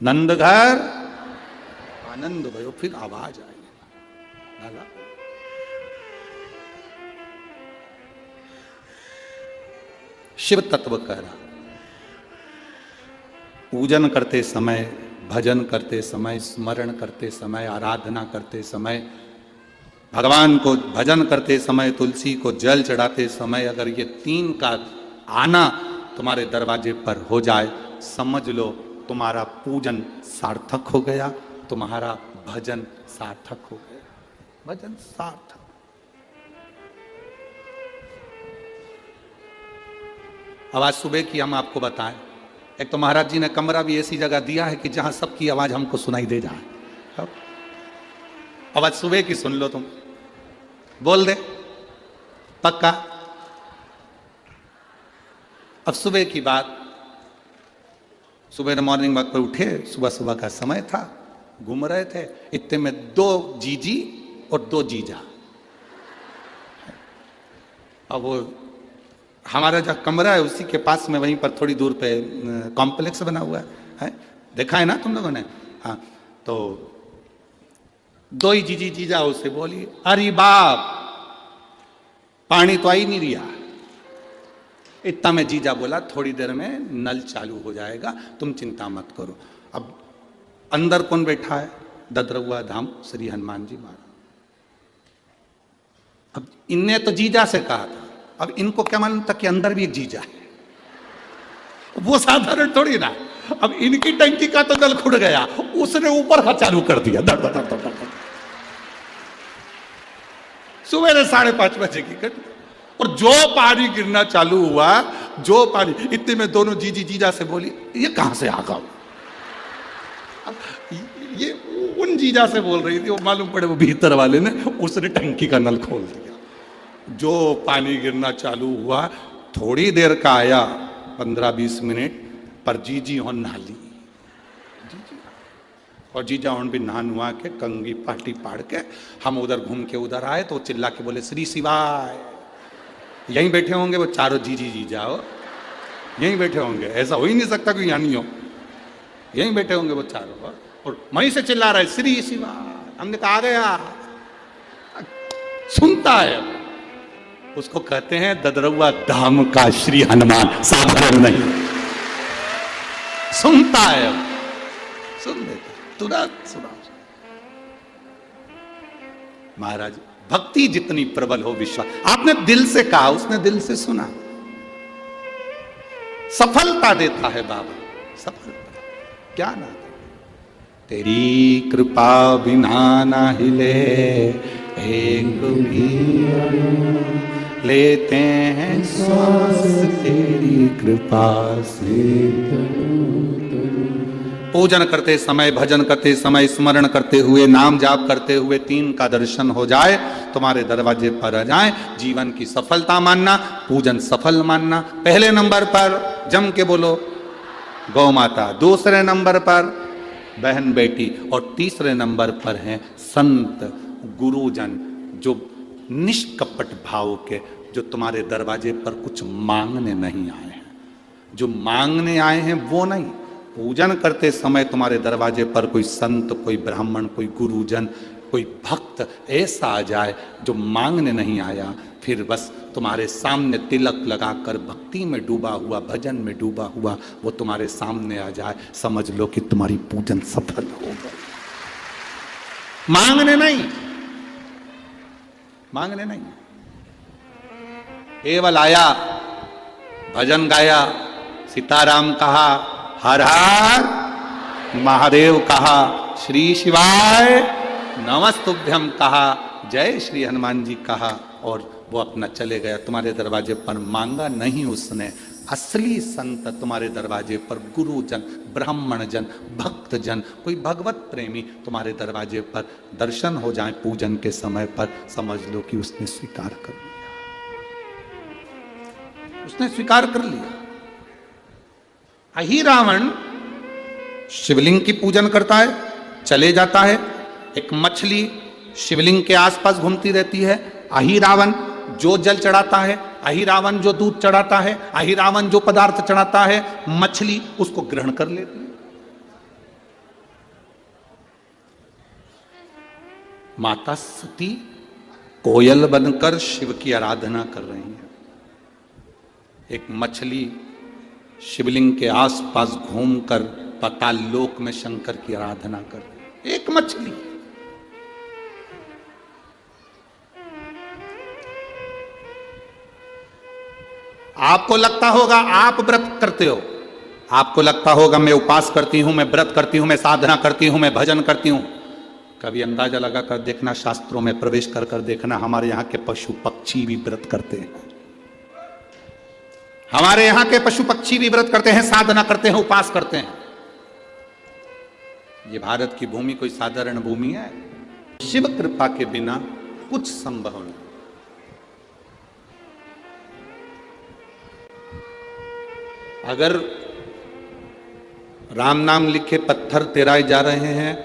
[SPEAKER 1] नंद घर आनंद भयो, फिर आवाज आई, लाला शिव तत्व कह रहा, पूजन करते समय, भजन करते समय, स्मरण करते समय, आराधना करते समय, भगवान को भजन करते समय, तुलसी को जल चढ़ाते समय अगर ये तीन का आना तुम्हारे दरवाजे पर हो जाए, समझ लो तुम्हारा पूजन सार्थक हो गया, तुम्हारा भजन सार्थक हो गया। भजन सार्थक। आवाज सुबह की हम आपको बताएं, एक तो महाराज जी ने कमरा भी ऐसी जगह दिया है कि जहां सबकी आवाज हमको सुनाई दे जाए। आवाज सुबह की सुन लो, तुम बोल दे पक्का। अब सुबह की बात, सुबह मॉर्निंग वॉक पर उठे, सुबह सुबह का समय था, घूम रहे थे, इतने में 2 जीजी और 2 जीजा। अब वो हमारा जो कमरा है उसी के पास में, वहीं पर थोड़ी दूर पे कॉम्प्लेक्स बना हुआ है, देखा है ना तुम लोगों ने? हाँ, तो 2 ही जीजी जीजा उससे बोली, अरे बाप पानी तो आ ही नहीं रहा। इतना में जीजा बोला, थोड़ी देर में नल चालू हो जाएगा, तुम चिंता मत करो। अब अंदर कौन बैठा है? ददरउआ धाम श्री हनुमान जी महाराज। अब इनने तो जीजा से कहा था, अब इनको क्या मालूम था कि अंदर भी एक जीजा है, वो साधारण थोड़ी ना। अब इनकी टंकी का तो नल खुड़ गया, उसने ऊपर का चालू कर दिया, दर दर दर दर। सुबह 5:30 बजे की घटना, और जो पानी गिरना चालू हुआ, जो पानी, इतने में दोनों जीजी जीजा से बोली, ये कहां से आ गया? ये उन जीजा से बोल रही थी, वो मालूम पड़े वो भीतर वाले ने, उसने टंकी का नल खोल दिया। जो पानी गिरना चालू हुआ, थोड़ी देर का आया, 15-20 मिनट पर जीजी हो नहाली, और जीजा उन भी नहा नुआ के कंगी पाटी पाड़ के हम उधर घूम के उधर आए, तो चिल्ला के बोले श्री शिवाय। यहीं बैठे होंगे वो चारों जीजी जीजा, हो यहीं बैठे होंगे, ऐसा हो ही नहीं सकता कि यहाँ नहीं हो, यहीं बैठे होंगे वो चारों, और वहीं से चिल्ला रहे श्री शिवाय। हमने कहा आ गया, सुनता है, उसको कहते हैं ददरउआ धाम का श्री हनुमान, साधारण नहीं, सुनता है, सुन लेता, तुरंत सुना। महाराज भक्ति जितनी प्रबल हो, विश्वास, आपने दिल से कहा, उसने दिल से सुना, सफलता देता है बाबा, सफलता क्या ना। तेरी कृपा बिना ना हिले एक भी लेते हैं श्वास, तेरी कृपा से। पूजन करते समय, भजन करते समय, स्मरण करते हुए, नाम जाप करते हुए 3 का दर्शन हो जाए, तुम्हारे दरवाजे पर आ जाए, जीवन की सफलता मानना, पूजन सफल मानना। पहले नंबर पर जम के बोलो गौ माता, दूसरे नंबर पर बहन बेटी, और तीसरे नंबर पर हैं संत गुरुजन, जो निष्कपट भाव के, जो तुम्हारे दरवाजे पर कुछ मांगने नहीं आए हैं। जो मांगने आए हैं वो नहीं, पूजन करते समय तुम्हारे दरवाजे पर कोई संत, कोई ब्राह्मण, कोई गुरुजन, कोई भक्त ऐसा आ जाए जो मांगने नहीं आया, फिर बस तुम्हारे सामने तिलक लगाकर भक्ति में डूबा हुआ, भजन में डूबा हुआ वो तुम्हारे सामने आ जाए, समझ लो कि तुम्हारी पूजन सफल हो गई। मांगने नहीं, मांगने नहीं, केवल आया, भजन गाया, सीताराम कहा, हर हर महादेव कहा, श्री शिवाय नमस्तुभ्यं कहा, जय श्री हनुमान जी कहा, और वो अपना चले गया। तुम्हारे दरवाजे पर मांगा नहीं उसने। असली संत तुम्हारे दरवाजे पर, गुरुजन, ब्राह्मण जन, भक्त जन, कोई भगवत प्रेमी तुम्हारे दरवाजे पर दर्शन हो जाए पूजन के समय पर, समझ लो कि उसने स्वीकार कर लिया, उसने स्वीकार कर लिया। अही रावण शिवलिंग की पूजन करता है, चले जाता है, एक मछली शिवलिंग के आसपास घूमती रहती है। अही रावण जो जल चढ़ाता है, अही रावण जो दूध चढ़ाता है, अही रावण जो पदार्थ चढ़ाता है, मछली उसको ग्रहण कर लेती है। माता सती कोयल बनकर शिव की आराधना कर रही है। एक मछली शिवलिंग के आसपास घूमकर पाताल लोक में शंकर की आराधना कर रही है। एक मछली। आपको लगता होगा आप व्रत करते हो, आपको लगता होगा मैं उपास करती हूं, मैं व्रत करती हूं, मैं साधना करती हूं, मैं भजन करती हूं। कभी अंदाजा लगा कर देखना, शास्त्रों में प्रवेश कर कर देखना, हमारे यहां के पशु पक्षी भी व्रत करते हैं। हमारे यहां के पशु पक्षी भी व्रत करते हैं, साधना करते हैं, उपास करते हैं। ये भारत की भूमि कोई साधारण भूमि है। शिव कृपा के बिना कुछ संभव नहीं। अगर राम नाम लिखे पत्थर तेराए जा रहे हैं,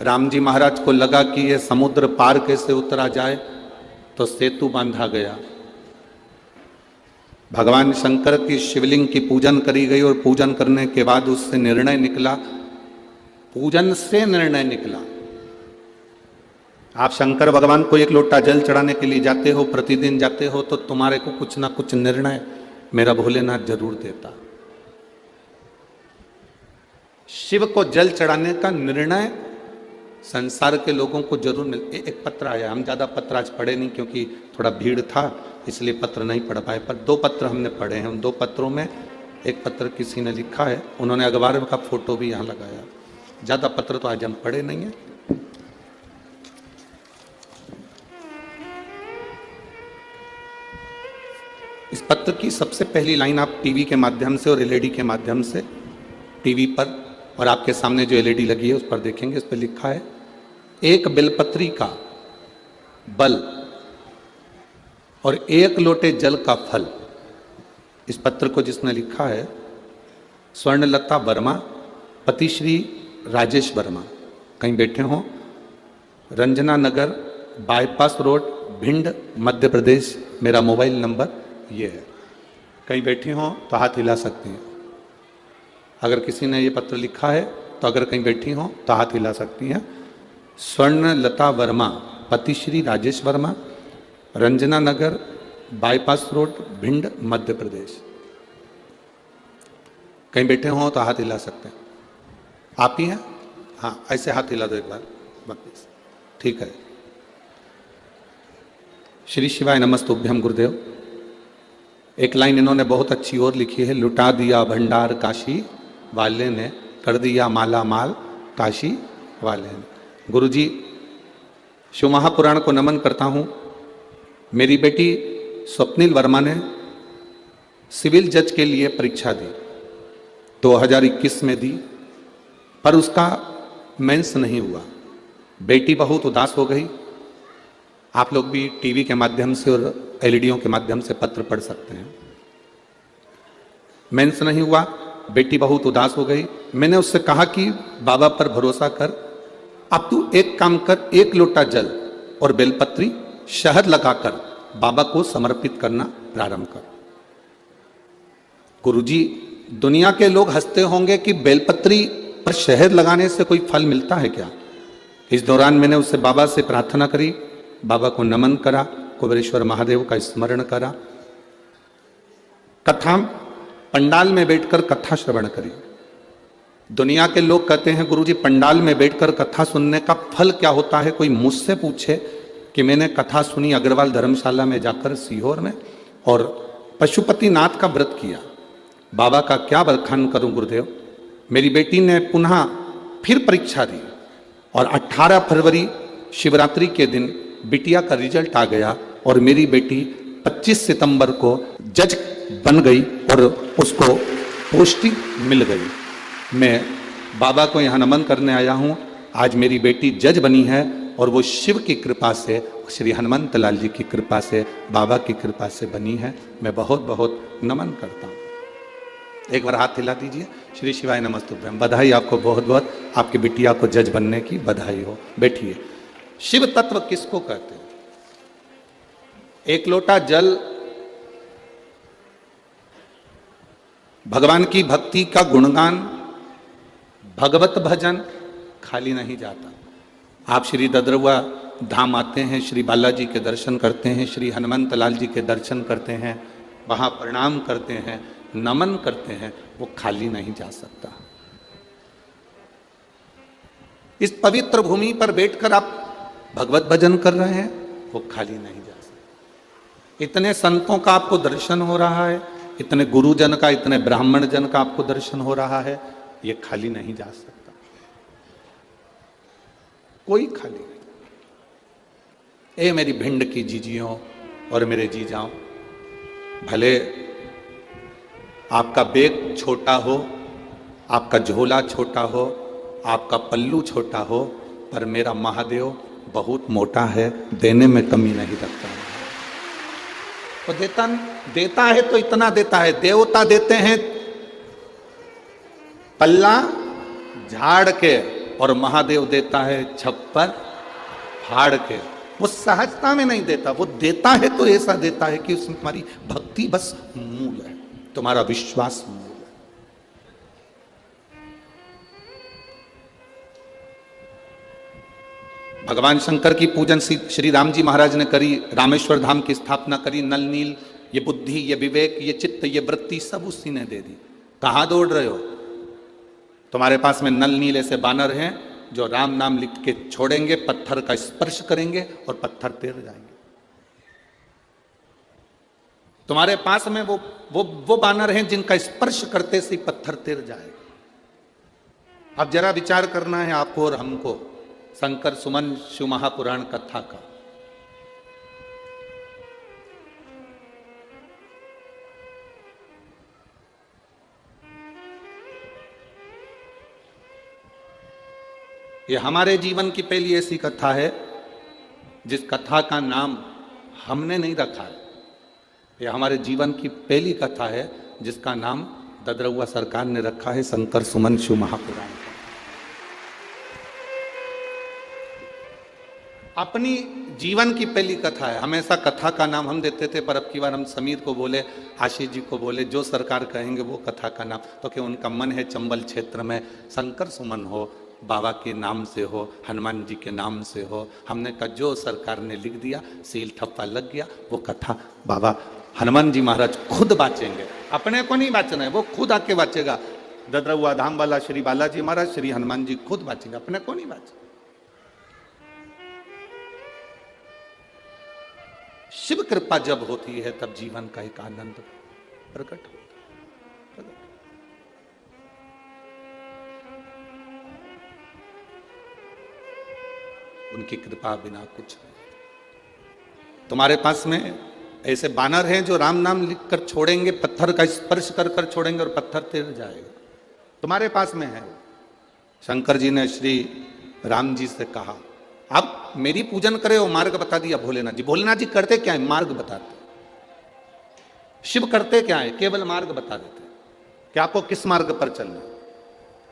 [SPEAKER 1] राम जी महाराज को लगा कि ये समुद्र पार कैसे उतरा जाए, तो सेतु बांधा गया। भगवान शंकर की शिवलिंग की पूजन करी गई और पूजन करने के बाद उससे निर्णय निकला, पूजन से निर्णय निकला। आप शंकर भगवान को एक लोटा जल चढ़ाने के लिए जाते हो, प्रतिदिन जाते हो, तो तुम्हारे को कुछ ना कुछ निर्णय मेरा भोलेनाथ जरूर देता। शिव को जल चढ़ाने का निर्णय संसार के लोगों को जरूर मिल। एक पत्र आया, हम ज्यादा पत्र आज पढ़े नहीं क्योंकि थोड़ा भीड़ था, इसलिए पत्र नहीं पढ़ पाए, पर 2 पत्र हमने पढ़े हैं। उन 2 पत्रों में एक पत्र किसी ने लिखा है, उन्होंने अखबार का फोटो भी यहाँ लगाया। ज्यादा पत्र तो आज हम पढ़े नहीं है। इस पत्र की सबसे पहली लाइन आप टीवी के माध्यम से और एलईडी के माध्यम से, टीवी पर और आपके सामने जो एलईडी लगी है उस पर देखेंगे। इस पर लिखा है, एक बेलपत्री का बल और 1 लोटे जल का फल। इस पत्र को जिसने लिखा है स्वर्णलता वर्मा, पति श्री राजेश वर्मा। कहीं बैठे हों, रंजना नगर, बाईपास रोड, भिंड, मध्य प्रदेश। मेरा मोबाइल नंबर ये है। कहीं बैठी हों तो हाथ हिला सकती हैं। अगर किसी ने ये पत्र लिखा है तो अगर कहीं बैठी हों तो हाथ हिला सकती हैं। स्वर्णलता वर्मा, पति श्री राजेश वर्मा, रंजना नगर, बाईपास रोड, भिंड, मध्य प्रदेश। कहीं बैठे हों तो हाथ हिला सकते हैं। आप ही हैं? हाँ, ऐसे हाथ हिला दो एक बार, वापिस। ठीक है। श्री शिवाय नमस्तुभ्यम गुरुदेव। एक लाइन इन्होंने बहुत अच्छी और लिखी है, लुटा दिया भंडार काशी वाले ने, कर दिया माला माल काशी वाले ने। गुरुजी, शिव महापुराण को नमन करता हूँ। मेरी बेटी स्वप्निल वर्मा ने सिविल जज के लिए परीक्षा दी, 2021 में दी, पर उसका मेंस नहीं हुआ। बेटी बहुत उदास हो गई। आप लोग भी टीवी के माध्यम से और एलईडीओं के माध्यम से पत्र पढ़ सकते हैं। मेंस नहीं हुआ, बेटी बहुत उदास हो गई। मैंने उससे कहा कि बाबा पर भरोसा कर, अब तू एक काम कर, 1 लोटा जल और बेलपत्री शहद लगाकर बाबा को समर्पित करना प्रारंभ कर। गुरुजी, दुनिया के लोग हंसते होंगे कि बेलपत्री पर शहद लगाने से कोई फल मिलता है क्या? इस दौरान मैंने उससे बाबा से प्रार्थना करी, बाबा को नमन करा, कुबेरेश्वर महादेव का स्मरण करा। कथा पंडाल में बैठकर कथा श्रवण करी। दुनिया के लोग कहते हैं गुरुजी पंडाल में बैठकर कथा सुनने का फल क्या होता है? कोई मुझसे पूछे कि मैंने कथा सुनी अग्रवाल धर्मशाला में जाकर सीहोर में, और पशुपति नाथ का व्रत किया। बाबा का क्या बखान करूं गुरुदेव। मेरी बेटी ने पुनः फिर परीक्षा दी और 18 फरवरी शिवरात्रि के दिन बिटिया का रिजल्ट आ गया और मेरी बेटी 25 सितंबर को जज बन गई और उसको पोस्टिंग मिल गई। मैं बाबा को यहाँ नमन करने आया हूँ। आज मेरी बेटी जज बनी है और वो शिव की कृपा से, श्री हनुमंत लाल जी की कृपा से, बाबा की कृपा से बनी है। मैं बहुत बहुत नमन करता हूँ। एक बार हाथ हिला दीजिए। श्री शिवाय नमस्तुभ्यम। बधाई आपको बहुत बहुत, आपकी बिटिया को जज बनने की बधाई हो। बैठिए। शिव तत्व किसको कहते हैं? 1 लोटा जल भगवान की भक्ति का गुणगान, भगवत भजन खाली नहीं जाता। आप श्री ददरुआ धाम आते हैं, श्री बालाजी के दर्शन करते हैं, श्री हनुमंत लाल जी के दर्शन करते हैं, वहाँ प्रणाम करते हैं, नमन करते हैं, वो खाली नहीं जा सकता। इस पवित्र भूमि पर बैठकर आप भगवत भजन कर रहे हैं, वो खाली नहीं जा सकता। इतने संतों का आपको दर्शन हो रहा है, इतने गुरुजन का, इतने ब्राह्मण जन का आपको दर्शन हो रहा है, ये खाली नहीं जा सकता, कोई खाली नहीं। ए मेरी भिंड की जीजियों और मेरे जीजाओं, भले आपका बैग छोटा हो, आपका झोला छोटा हो, आपका पल्लू छोटा हो, पर मेरा महादेव बहुत मोटा है, देने में कमी नहीं रखता है। तो देता है तो इतना देता है। देवता देते हैं पल्ला झाड़ के, और महादेव देता है छप्पर फाड़ के। वो सहजता में नहीं देता, वो देता है तो ऐसा देता है कि उसमें तुम्हारी भक्ति बस मूल है, तुम्हारा विश्वास मूल है। भगवान शंकर की पूजन श्री राम जी महाराज ने करी, रामेश्वर धाम की स्थापना करी। नल नील, ये बुद्धि, ये विवेक, ये चित्त, ये वृत्ति सब उसी ने दे दी। कहां दौड़ रहे हो? तुम्हारे पास में नल नील ऐसे बानर हैं जो राम नाम लिख के छोड़ेंगे, पत्थर का स्पर्श करेंगे और पत्थर तैर जाएंगे। तुम्हारे पास में वो बानर हैं जिनका स्पर्श करते से पत्थर तैर जाएगा। अब जरा विचार करना है आपको और हमको शंकर सुमन शिव महापुराण कथा का। ये हमारे जीवन की पहली ऐसी कथा है जिस कथा का नाम हमने नहीं रखा है। ये हमारे जीवन की पहली कथा है जिसका नाम ददरुआ सरकार ने रखा है, शंकर सुमन शिव महापुराण। अपनी जीवन की पहली कथा है। हमेशा कथा का नाम हम देते थे, पर अब की बार हम समीर को बोले, आशीष जी को बोले, जो सरकार कहेंगे वो कथा का नाम। तो कि उनका मन है चंबल क्षेत्र में शंकर सुमन हो, बाबा के नाम से हो, हनुमान जी के नाम से हो। हमने कहा जो सरकार ने लिख दिया, सील ठप्पा लग गया, वो कथा बाबा हनुमान जी महाराज खुद बाचेंगे। अपने को नहीं बाचना है, वो खुद आके बाचेगा। ददरुआ धाम वाला श्री बालाजी महाराज, श्री हनुमान जी खुद बाचेंगे, अपने को नहीं बाचे। शिव कृपा जब होती है तब जीवन का एक आनंद प्रकट होता है। उनकी कृपा बिना कुछ नहीं। तुम्हारे पास में ऐसे बानर हैं जो राम नाम लिखकर छोड़ेंगे, पत्थर का स्पर्श कर कर छोड़ेंगे और पत्थर तैर जाएगा। तुम्हारे पास में है। शंकर जी ने श्री राम जी से कहा, आप मेरी पूजन करे, वो मार्ग बता दिया भोलेनाथ जी। भोलेनाथ जी करते क्या है? मार्ग बताते। शिव करते क्या है? केवल मार्ग बता देते कि आपको किस मार्ग पर चलना है,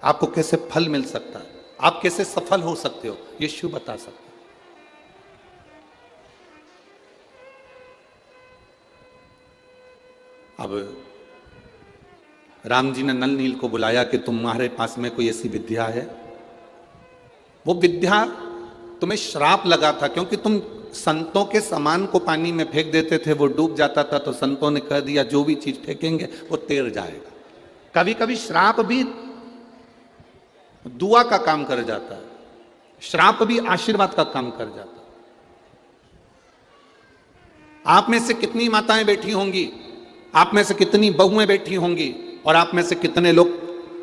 [SPEAKER 1] आपको कैसे फल मिल सकता है, आप कैसे सफल हो सकते हो, ये शिव बता सकता है। अब राम जी ने नल नील को बुलाया कि तुम्हारे पास में कोई ऐसी विद्या है। वो विद्या तुम्हें श्राप लगा था, क्योंकि तुम संतों के सामान को पानी में फेंक देते थे, वो डूब जाता था। तो संतों ने कह दिया जो भी चीज फेंकेंगे वो तैर जाएगा। कभी कभी श्राप भी दुआ का काम कर जाता है, श्राप भी आशीर्वाद का काम कर जाता है। आप में से कितनी माताएं बैठी होंगी, आप में से कितनी बहुएं बैठी होंगी, और आप में से कितने लोग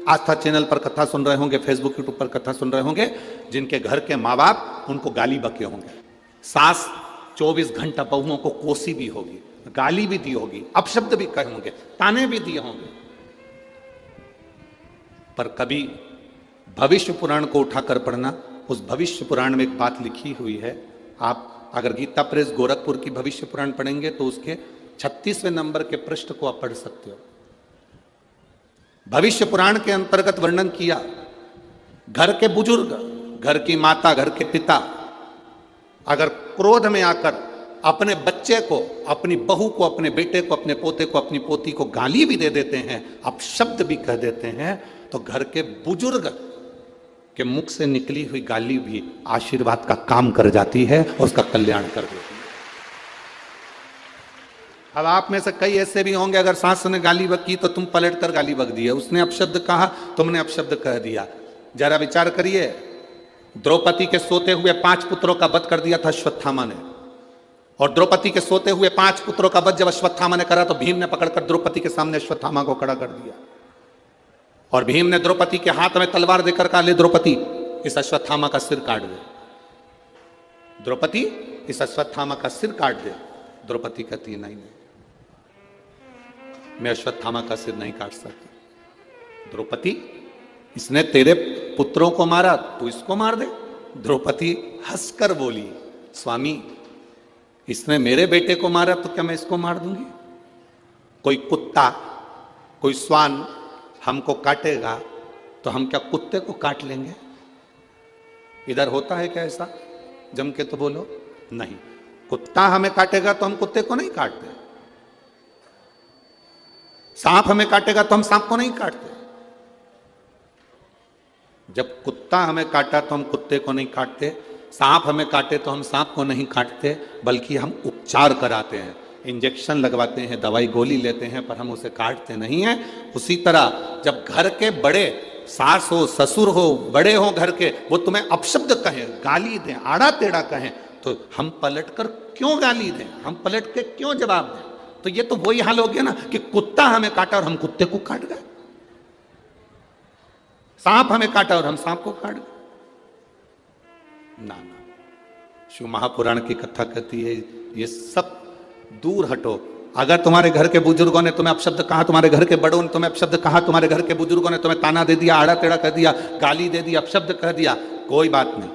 [SPEAKER 1] आस्था चैनल पर कथा सुन रहे होंगे, फेसबुक यूट्यूब पर कथा सुन रहे होंगे, जिनके घर के माँ बाप उनको गाली बके होंगे। सास 24 घंटा बहुओं को कोसी भी होगी, गाली भी दी होगी, अपशब्द भी कहे होंगे, ताने भी दिए होंगे, पर कभी भविष्य पुराण को उठाकर पढ़ना। उस भविष्य पुराण में एक बात लिखी हुई है। आप अगर गीता प्रेस गोरखपुर की भविष्य पुराण पढ़ेंगे तो उसके 36वें नंबर के पृष्ठ को आप पढ़ सकते हो। भविष्य पुराण के अंतर्गत वर्णन किया, घर के बुजुर्ग, घर की माता, घर के पिता अगर क्रोध में आकर अपने बच्चे को, अपनी बहू को, अपने बेटे को, अपने पोते को, अपनी पोती को गाली भी दे देते हैं, अपशब्द भी कह देते हैं, तो घर के बुजुर्ग कि मुख से निकली हुई गाली भी आशीर्वाद का काम कर जाती है और उसका कल्याण कर देती है। अब आप में से कई ऐसे भी होंगे, अगर सास ने गाली बकी तो तुम पलट कर गाली बक दिया, उसने अपशब्द कहा तुमने अपशब्द कह दिया। जरा विचार करिए, द्रौपदी के सोते हुए 5 पुत्रों का वध कर दिया था अश्वत्थामा ने, और द्रौपदी के सोते हुए 5 पुत्रों का वध जब अश्वत्थामा ने करा तो भीम ने पकड़कर द्रौपदी के सामने अश्वत्थामा को खड़ा कर दिया, और भीम ने द्रौपदी के हाथ में तलवार देकर कहा, ले द्रौपदी इस अश्वत्थामा का सिर काट दे। द्रौपदी इस अश्वत्थामा का सिर काट दे। द्रौपदी कहती नहीं, मैं अश्वत्थामा का सिर नहीं काट सकती। द्रौपदी, इसने तेरे पुत्रों को मारा, तू इसको मार दे। द्रौपदी हंसकर बोली, स्वामी इसने मेरे बेटे को मारा तो क्या मैं इसको मार दूंगी? कोई कुत्ता, कोई श्वान हमको काटेगा तो हम क्या कुत्ते को काट लेंगे? इधर होता है क्या ऐसा? जम के तो बोलो। नहीं, कुत्ता हमें काटेगा तो हम कुत्ते को नहीं काटते, सांप हमें काटेगा तो हम सांप को नहीं काटते। जब कुत्ता हमें काटा तो हम कुत्ते को नहीं काटते, सांप हमें काटे तो हम सांप को नहीं काटते, बल्कि हम उपचार कराते हैं, इंजेक्शन लगवाते हैं, दवाई गोली लेते हैं, पर हम उसे काटते नहीं हैं। उसी तरह जब घर के बड़े, सास हो ससुर हो, बड़े हो घर के, वो तुम्हें अपशब्द कहें, गाली दें, आड़ा टेढ़ा कहें, तो हम पलट कर क्यों गाली दें, हम पलट के क्यों जवाब दें? तो ये तो वही हाल हो गया ना कि कुत्ता हमें काटा और हम कुत्ते को काट गए, सांप हमें काटा और हम सांप को काट गए। ना ना, शिव महापुराण की कथा कहती है ये सब दूर हटो। अगर तुम्हारे घर के बुजुर्गों ने तुम्हें अपशब्द कहा, तुम्हारे घर के बड़ों ने तुम्हें अपशब्द कहा, तुम्हारे घर के बुजुर्गों ने तुम्हें ताना दे दिया, आड़ा टेढ़ा कह दिया, गाली दे दी, अपशब्द कह दिया, कोई बात नहीं।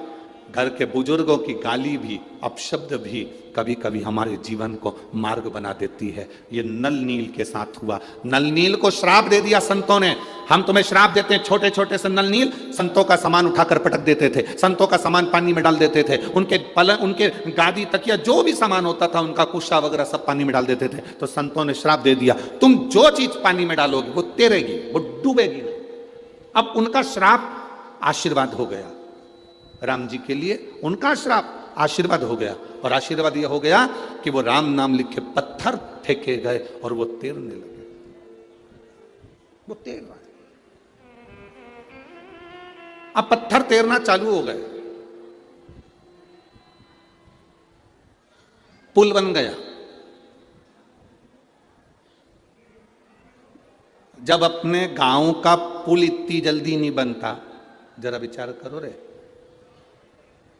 [SPEAKER 1] घर के बुजुर्गों की गाली भी, अपशब्द भी कभी कभी हमारे जीवन को मार्ग बना देती है। ये नल नील के साथ हुआ। नल नील को श्राप दे दिया संतों ने। हम तुम्हें श्राप देते हैं, छोटे छोटे से नल नील संतों का सामान उठाकर पटक देते थे, संतों का सामान पानी में डाल देते थे, उनके पलंग, उनके गादी, तकिया, जो भी सामान होता था, उनका कुशा वगैरह सब पानी में डाल देते थे। तो संतों ने श्राप दे दिया, तुम जो चीज पानी में डालोगे वो तैरेगी, वो डूबेगी नहीं। अब उनका श्राप आशीर्वाद हो गया, राम जी के लिए उनका श्राप आशीर्वाद हो गया, और आशीर्वाद यह हो गया कि वो राम नाम लिख के पत्थर फेंके गए और वो तैरने लगे। वो तैर रहा है, अब पत्थर तैरना चालू हो गए, पुल बन गया। जब अपने गांव का पुल इतनी जल्दी नहीं बनता, जरा विचार करो रे,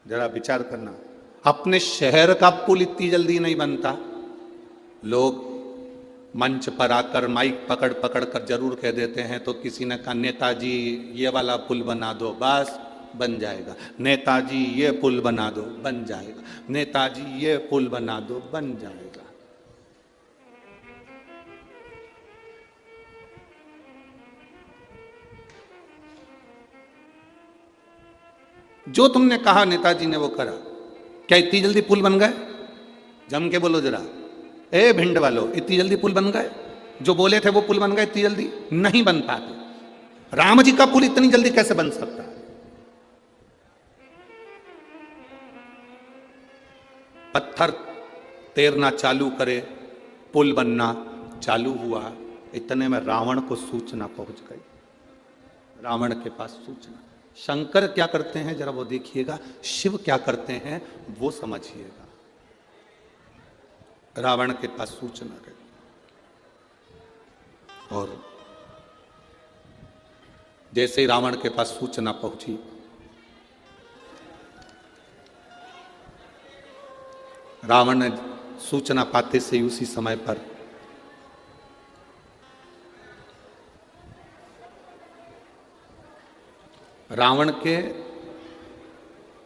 [SPEAKER 1] जरा विचार करना, अपने शहर का पुल इतनी जल्दी नहीं बनता। लोग मंच पर आकर माइक पकड़ पकड़ कर जरूर कह देते हैं, तो किसी ने कहा नेताजी ये वाला पुल बना दो, बस बन जाएगा। नेताजी ये पुल बना दो, बन जाएगा। नेताजी ये पुल बना दो, बन जाएगा। जो तुमने कहा नेताजी ने वो करा। क्या इतनी जल्दी पुल बन गए? जम के बोलो जरा, ए भिंड वालों, इतनी जल्दी पुल बन गए? जो बोले थे वो पुल बन गए इतनी जल्दी? नहीं बन पाते। राम जी का पुल इतनी जल्दी कैसे बन सकता है? पत्थर तैरना चालू करे, पुल बनना चालू हुआ, इतने में रावण को सूचना पहुंच गई। रावण के पास सूचना। शंकर क्या करते हैं जरा वो देखिएगा, शिव क्या करते हैं वो समझिएगा। रावण के पास सूचना गई, और जैसे ही रावण के पास सूचना पहुंची, रावण ने सूचना पाते से ही उसी समय पर रावण के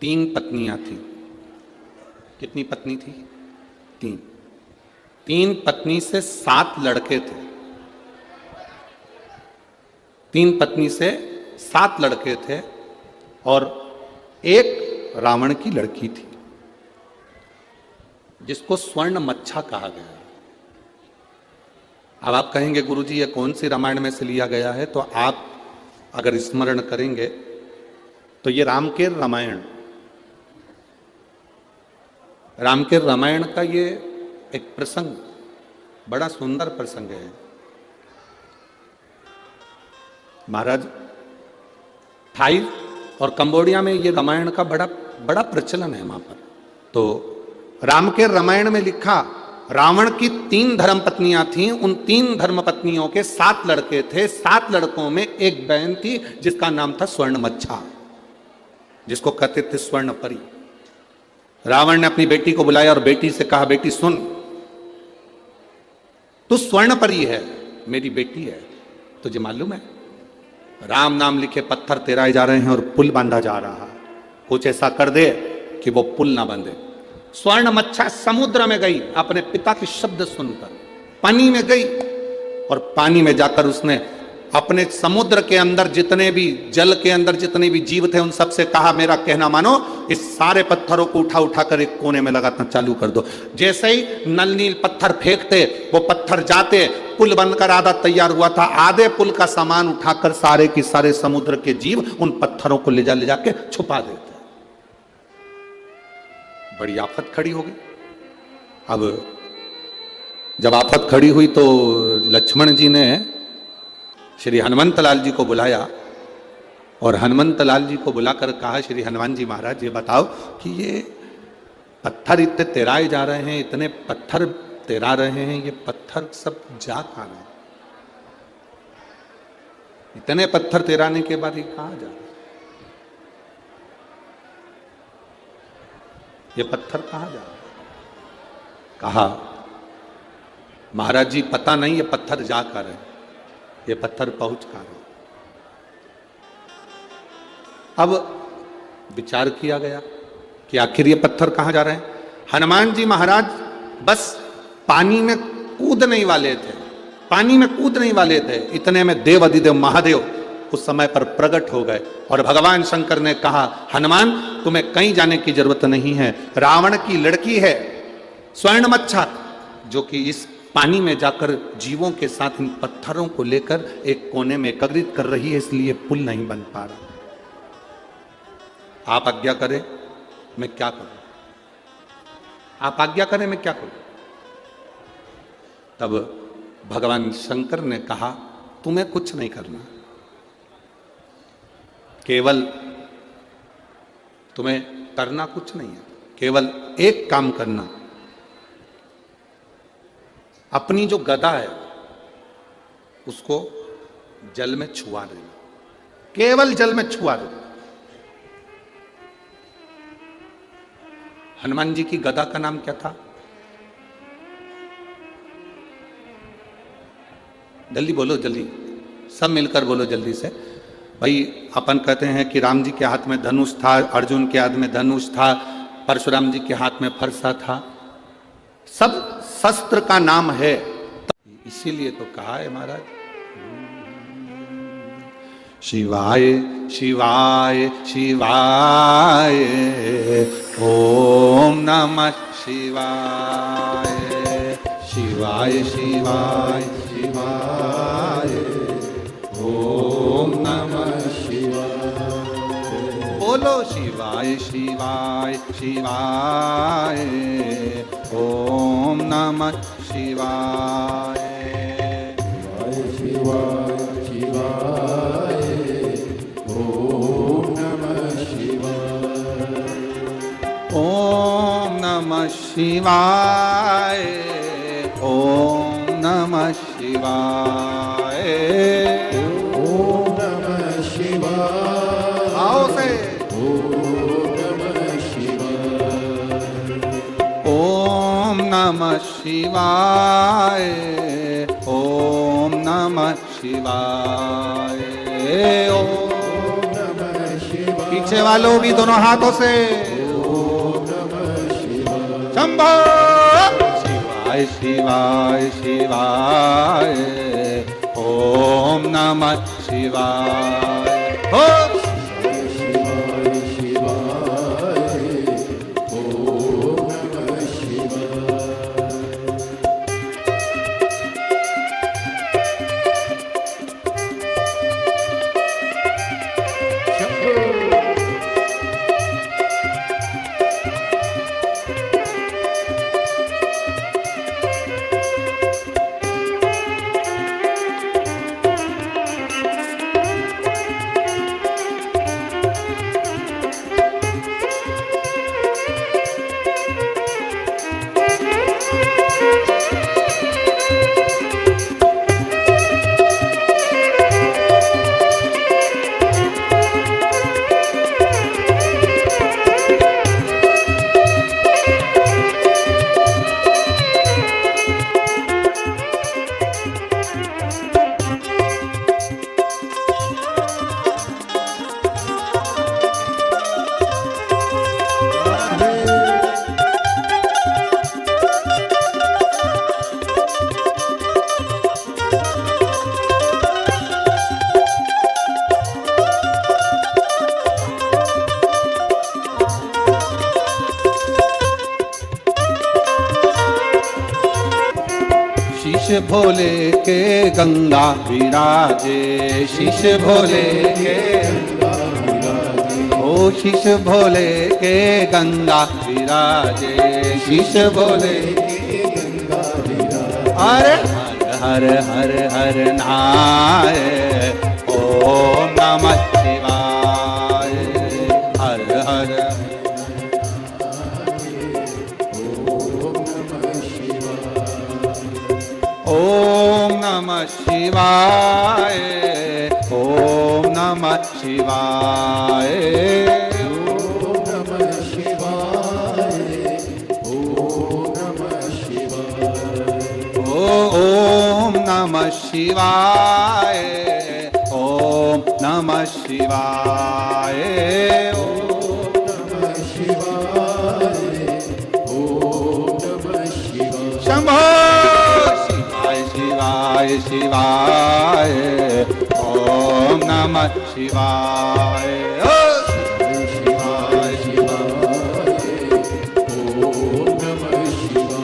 [SPEAKER 1] 3 पत्नियां थी। कितनी पत्नी थी? 3। 3 पत्नी से 7 लड़के थे। 3 पत्नी से 7 लड़के थे, और एक रावण की लड़की थी जिसको स्वर्ण मच्छा कहा गया है। अब आप कहेंगे गुरुजी ये कौन सी रामायण में से लिया गया है? तो आप अगर स्मरण करेंगे तो ये रामकेर रामायण, रामकेर रामायण का ये एक प्रसंग बड़ा सुंदर प्रसंग है। महाराज थाई और कंबोडिया में ये रामायण का बड़ा बड़ा प्रचलन है वहां पर। तो रामकेर रामायण में लिखा, रावण की 3 धर्म पत्नियां थीं, उन 3 धर्म पत्नियों के 7 लड़के थे। 7 लड़कों में एक बहन थी जिसका नाम था स्वर्णमच्छा, जिसको कहते थे स्वर्ण परी। रावण ने अपनी बेटी को बुलाया और बेटी से कहा, बेटी सुन, तू स्वर्ण परी है, मेरी बेटी है, तुझे मालूम है राम नाम लिखे पत्थर तैराए जा रहे हैं और पुल बांधा जा रहा है, कुछ ऐसा कर दे कि वो पुल ना बंधे। स्वर्णमच्छा समुद्र में गई, अपने पिता के शब्द सुनकर पानी में गई और पानी में जाकर उसने अपने समुद्र के अंदर जितने भी, जल के अंदर जितने भी जीव थे उन सबसे कहा, मेरा कहना मानो, इस सारे पत्थरों को उठा उठा कर एक कोने में लगाना चालू कर दो। जैसे ही नल नील पत्थर फेंकते, वो पत्थर जाते, पुल बनकर आधा तैयार हुआ था, आधे पुल का सामान उठाकर सारे के सारे समुद्र के जीव उन पत्थरों को ले जाके छुपा देते। बड़ी आफत खड़ी हो गई। अब जब आफत खड़ी हुई तो लक्ष्मण जी ने श्री हनुमंत लाल जी को बुलाया और हनुमंत लाल जी को बुलाकर कहा, श्री हनुमान जी महाराज ये बताओ कि ये पत्थर इतने तैराए जा रहे हैं, इतने पत्थर तैरा रहे हैं, ये पत्थर सब जा कहां रहे हैं? इतने पत्थर तैराने के बाद ये कहां जा रहे हैं? ये पत्थर कहां जा रहे हैं? कहा, महाराज जी पता नहीं ये पत्थर जा कर रहे हैं, ये पत्थर पहुंच कर रहे हैं। अब विचार किया गया कि आखिर ये पत्थर कहां जा रहे हैं। हनुमान जी महाराज बस पानी में कूदने ही वाले थे, पानी में कूदने ही वाले थे, इतने में देव अधिदेव महादेव उस समय पर प्रकट हो गए और भगवान शंकर ने कहा, हनुमान तुम्हें कहीं जाने की जरूरत नहीं है, रावण की लड़की है स्वर्णमच्छा, जो कि इस पानी में जाकर जीवों के साथ इन पत्थरों को लेकर एक कोने में एकत्रित कर रही है, इसलिए पुल नहीं बन पा रहा। आप आज्ञा करें मैं क्या करूं, आप आज्ञा करें मैं क्या करूं। तब भगवान शंकर ने कहा, तुम्हें कुछ नहीं करना, केवल तुम्हें करना कुछ नहीं है, केवल एक काम करना, अपनी जो गदा है उसको जल में छुआ देना, केवल जल में छुआ देना। हनुमान जी की गदा का नाम क्या था? जल्दी बोलो, जल्दी सब मिलकर बोलो जल्दी से। भाई अपन कहते हैं कि राम जी के हाथ में धनुष था, अर्जुन के हाथ में धनुष था, परशुराम जी के हाथ में फरसा था, सब शस्त्र का नाम है, इसीलिए तो कहा है महाराज, शिवाय शिवाय शिवाय ओम नमः शिवाय, शिवाय शिवाय शिवाय ओम नमः शिवाय। बोलो शिवाय शिवाय शिवाय ओम नमः शिवाय, शिवाय शिवाय ओम नमः शिवाय, ओम नमः शिवाय ओम नमः शिवाय, ओम नमः शिवाय। आओ से नमः शिवाय ओम नमः शिवाय, ओम नमः शिवाय। पीछे वालों भी दोनों हाथों से ओम नमः शिवाय, शंभो शिवाय शिवाय शिवाय ओम नमः शिवाय, हो भोले के गंगा विराजे, शीश भोले के ओ शीश भोले के गंगा विराजे, शीश भोले हरे हर हर हर नाय ओम नमः शिवाय, हर हर ओम नमः शिवाय, ओम नमः शिवाय,
[SPEAKER 2] ओम नमः शिवाय, ओम नमः शिवाय,
[SPEAKER 1] ओम नमः शिवाय, ओम नमः शिवाय,
[SPEAKER 2] ओम नमः शिवाय, ओम नमः शिवाय।
[SPEAKER 1] शंभो शिवाय शिवाय शिवाय, ओम नमः शिवाय,
[SPEAKER 2] शिवाय शिवाय, ओम नमः शिवाय।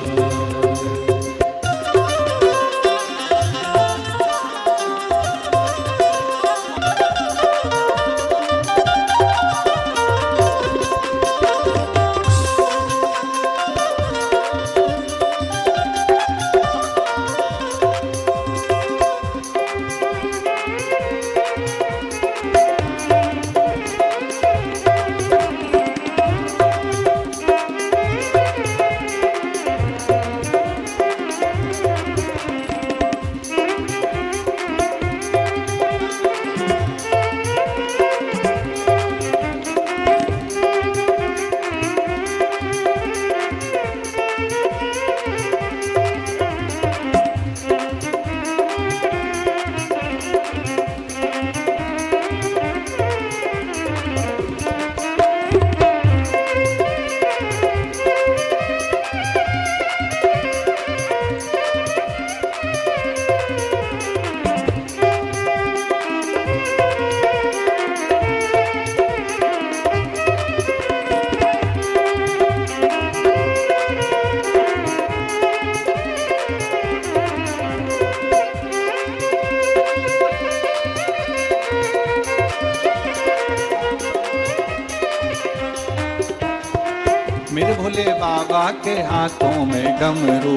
[SPEAKER 1] मेरे भोले बाबा के हाथों में डमरू,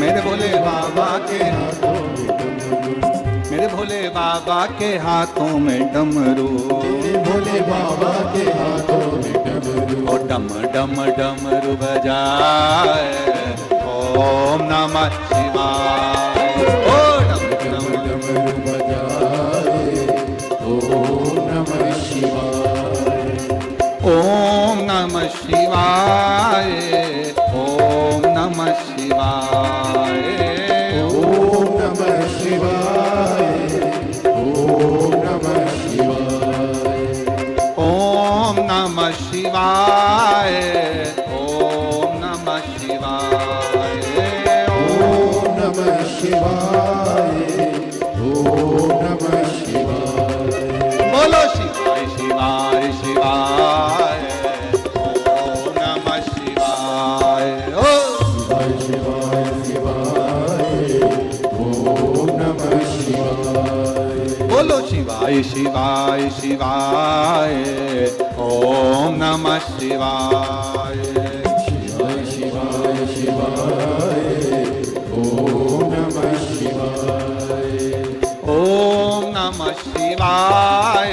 [SPEAKER 1] मेरे भोले बाबा के हाथों में डमरू, मेरे भोले बाबा के हाथों में डमरू,
[SPEAKER 2] भोले बाबा के हाथों में डमरू,
[SPEAKER 1] ओ डम डम डमरू बजाए, ओम नमः शिवाय, ओ डम डम
[SPEAKER 2] डमरू बजाए, ओम नमः शिवाय।
[SPEAKER 1] ओम नमः शिवाय, ओम नमः शिवाय,
[SPEAKER 2] ओम नमः शिवाय, ओम नमः शिवाय।
[SPEAKER 1] ओम नमः शिवाय, ओम नमः शिवाय,
[SPEAKER 2] ओम नमः शिवाय, ओम नमः शिवाय।
[SPEAKER 1] बोलो शिवाय शिवाय शिवाय, ओम नमः शिवाय, ओ
[SPEAKER 2] शिवाय शिवाय, ओम नमः शिवाय।
[SPEAKER 1] बोलो शिवाय शिवाय शिवाय, ओम नमः शिवाय,
[SPEAKER 2] शिवाय शिवाय शिवाय, ओम नमः शिवाय।
[SPEAKER 1] ओम नमः शिवाय,